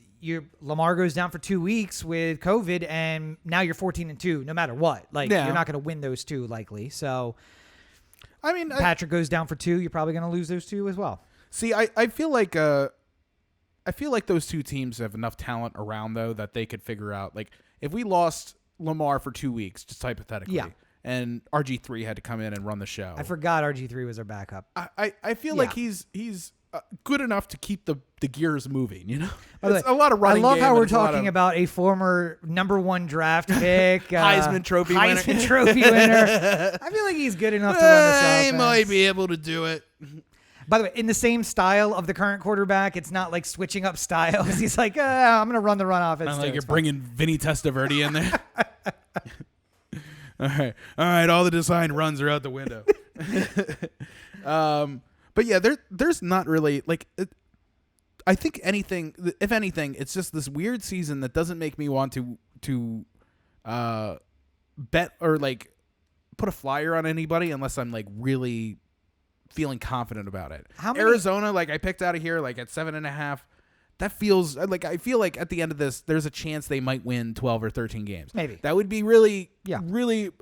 Lamar goes down for 2 weeks with COVID, and now you're 14-2, no matter what. Like, you're not going to win those two likely. So, I mean, Patrick goes down for 2. You're probably going to lose those 2 as well. See, I feel like those two teams have enough talent around though that they could figure out. Like, if we lost Lamar for 2 weeks, just hypothetically, and RG3 had to come in and run the show. I forgot RG3 was our backup. I feel like he's good enough to keep the gears moving, It's a lot of running. I love game how and we're it's a lot talking of about a former number 1 draft pick, Heisman Trophy winner. Heisman Trophy winner. I feel like he's good enough to run this offense. He might be able to do it. By the way, in the same style of the current quarterback, it's not like switching up styles. He's like, I'm going to run the run offense. Like you're bringing Vinny Testaverde in there. All right. All the design runs are out the window. But yeah, there's not really like. I think if anything, it's just this weird season that doesn't make me want to bet or like put a flyer on anybody unless I'm like really feeling confident about it. Arizona, like I picked out of here like at 7.5. That feels like I feel like at the end of this, there's a chance they might win 12 or 13 games. Maybe that would be really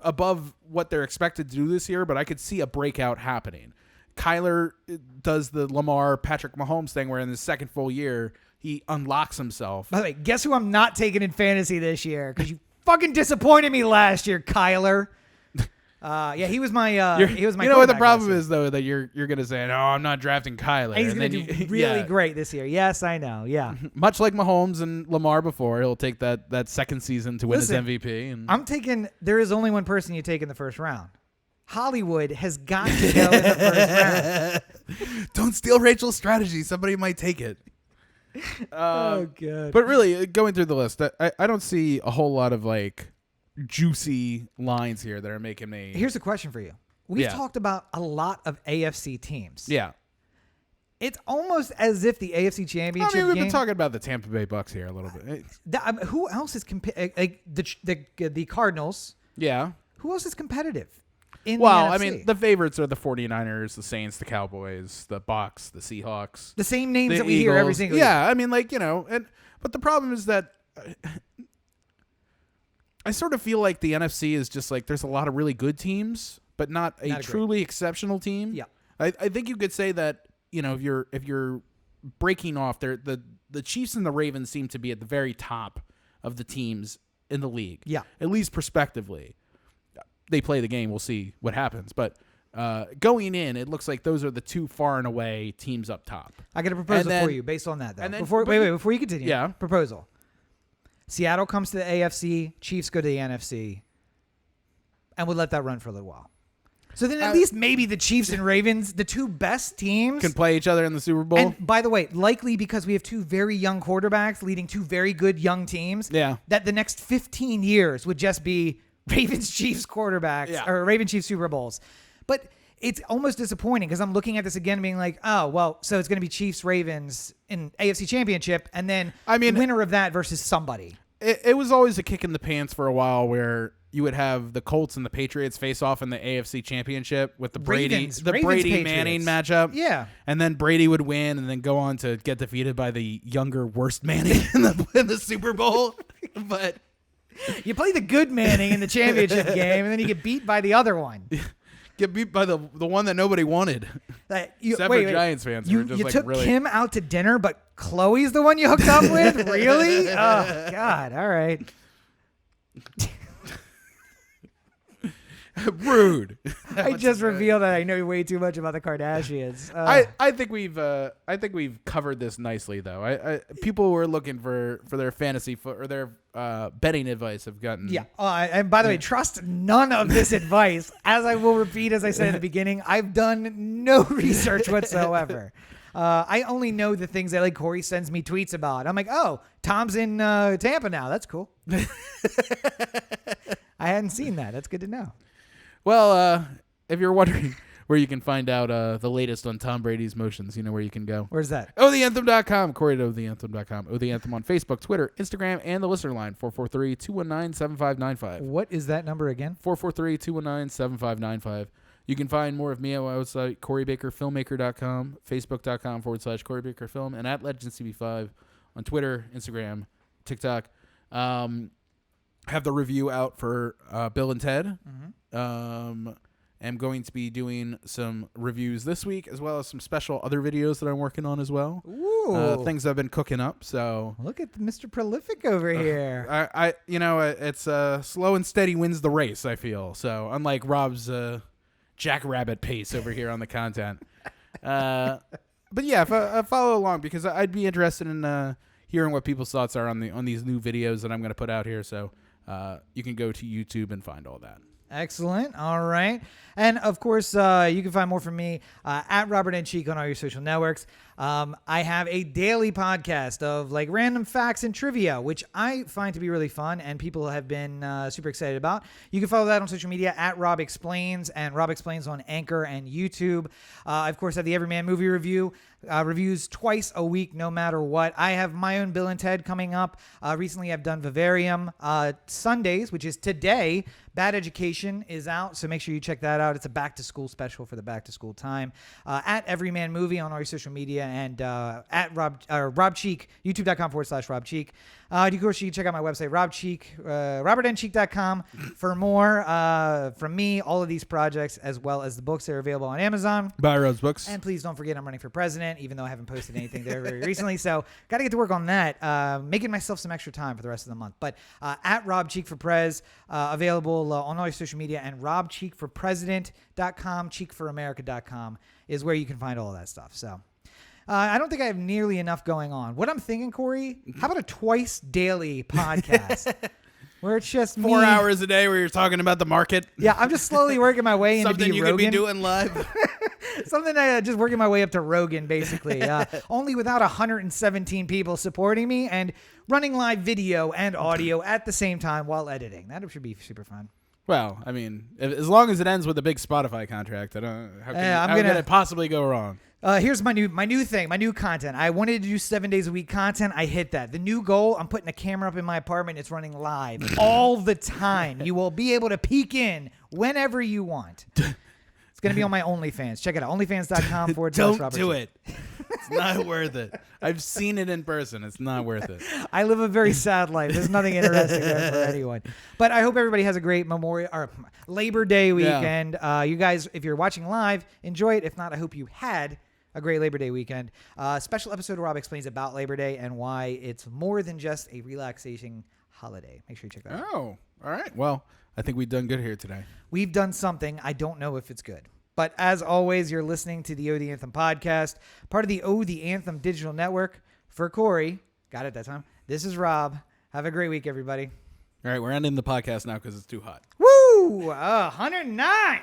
above what they're expected to do this year. But I could see a breakout happening. Kyler does the Lamar Patrick Mahomes thing where in his second full year he unlocks himself. By the way, guess who I'm not taking in fantasy this year because you fucking disappointed me last year, Kyler. He was my. He was my. You know what the problem is though, that you're gonna say, no, I'm not drafting Kyler. And he's gonna do really great this year. Yes, I know. Yeah. Much like Mahomes and Lamar before, he'll take that second season to win his MVP. And I'm taking. There is only one person you take in the first round. Hollywood has got to go in the first round. Don't steal Rachel's strategy. Somebody might take it. Oh god. But really, going through the list, I don't see a whole lot of like juicy lines here that are making me. Here's a question for you. We've talked about a lot of AFC teams. Yeah. It's almost as if the AFC Championship we've game, been talking about the Tampa Bay Bucks here a little bit. Who else is like the Cardinals? Yeah. Who else is competitive? I mean, the favorites are the 49ers, the Saints, the Cowboys, the Bucks, the Seahawks. The same names the that we Eagles. hear every single year. Yeah, I mean, like, but the problem is that I sort of feel like the NFC is just like there's a lot of really good teams, but not a truly exceptional team. Yeah. I think you could say that, if you're breaking off there, the Chiefs and the Ravens seem to be at the very top of the teams in the league. Yeah. At least prospectively. They play the game, we'll see what happens. But going in, it looks like those are the two far and away teams up top. I got a proposal for you based on that, though. And then, before you continue. Yeah. Proposal. Seattle comes to the AFC, Chiefs go to the NFC, and we'll let that run for a little while. So then at least maybe the Chiefs and Ravens, the two best teams, can play each other in the Super Bowl. And by the way, likely because we have two very young quarterbacks leading two very good young teams, that the next 15 years would just be Ravens Chiefs quarterbacks or Ravens Chiefs Super Bowls. But it's almost disappointing because I'm looking at this again being like, oh, well, so it's going to be Chiefs Ravens in AFC Championship and then winner of that versus somebody. It was always a kick in the pants for a while where you would have the Colts and the Patriots face off in the AFC Championship with the Brady Patriots. Manning matchup. Yeah. And then Brady would win and then go on to get defeated by the younger, worst Manning in the Super Bowl. But you play the good Manning in the championship game, and then you get beat by the other one. Get beat by the one that nobody wanted. Except for Giants fans. You took Kim out to dinner, but Chloe's the one you hooked up with? Really? Oh, God. All right. Rude. I just revealed that I know way too much about the Kardashians. I think we've covered this nicely though. People who are looking for their fantasy or their betting advice have gotten. Yeah. And by the way, trust none of this advice. As I will repeat, as I said at the beginning, I've done no research whatsoever. I only know the things that Corey sends me tweets about. I'm like, oh, Tom's in Tampa now. That's cool. I hadn't seen that. That's good to know. Well, if you're wondering where you can find out the latest on Tom Brady's motions, you know where you can go. Where's that? OTheAnthem.com. Corey at OTheAnthem.com. O The Anthem on Facebook, Twitter, Instagram, and the listener line, 443-219-7595. What is that number again? 443-219-7595. You can find more of me at my website, CoreyBakerFilmmaker.com, Facebook.com/Corey Baker Film, and at LegendsTV5 on Twitter, Instagram, TikTok. Have the review out for Bill and Ted. Mm-hmm. I'm going to be doing some reviews this week, as well as some special other videos that I'm working on as well. Ooh. Things I've been cooking up. So look at Mr. Prolific over here. It's slow and steady wins the race, I feel. So unlike Rob's jackrabbit pace over here on the content. But yeah, follow along because I'd be interested in hearing what people's thoughts are on these new videos that I'm going to put out here. So you can go to YouTube and find all that. Excellent. All right. And, of course, you can find more from me at Robert N. Cheek on all your social networks. I have a daily podcast of random facts and trivia, which I find to be really fun and people have been super excited about. You can follow that on social media at Rob Explains and Rob Explains on Anchor and YouTube. I, of course, have the Everyman Movie Review. Reviews twice a week, no matter what. I have my own Bill and Ted coming up. Recently, I've done Vivarium. Sundays, which is today, Bad Education is out, so make sure you check that out. It's a back-to-school special for the back-to-school time. At Everyman Movie on all your social media, and at Rob Cheek, youtube.com/Rob Cheek. Of course, you can check out my website, Rob Cheek, robertncheek.com for more from me, all of these projects, as well as the books that are available on Amazon. Buy Rob's books. And please don't forget I'm running for president, even though I haven't posted anything there very recently. So got to get to work on that, making myself some extra time for the rest of the month. But at Rob Cheek for Prez, available on all your social media, and robcheekforpresident.com, cheekforamerica.com is where you can find all of that stuff. So I don't think I have nearly enough going on. What I'm thinking, Corey, how about a twice daily podcast where it's just 4 hours a day where you're talking about the market? Yeah, I'm just slowly working my way into something you Rogan. Could be doing live. Something just working my way up to Rogan, basically. Only without 117 people supporting me and running live video and audio at the same time while editing. That should be super fun. Well, I mean, as long as it ends with a big Spotify contract, I don't. How can it possibly go wrong? Here's my new thing, my new content. I wanted to do 7 days a week content. I hit that. The new goal, I'm putting a camera up in my apartment. It's running live all the time. You will be able to peek in whenever you want. It's going to be on my OnlyFans. Check it out. OnlyFans.com/Robert. Don't do it. It's not worth it. I've seen it in person. It's not worth it. I live a very sad life. There's nothing interesting there for anyone. But I hope everybody has a great Labor Day weekend. Yeah. You guys, if you're watching live, enjoy it. If not, I hope you had a great Labor Day weekend. Special episode of Rob Explains about Labor Day and why it's more than just a relaxation holiday. Make sure you check that out. Oh, all right. Well, I think we've done good here today. We've done something. I don't know if it's good. But as always, you're listening to the The Anthem podcast, part of the The Anthem digital network. For Corey, got it that time. This is Rob. Have a great week, everybody. All right, we're ending the podcast now because it's too hot. Woo! 109.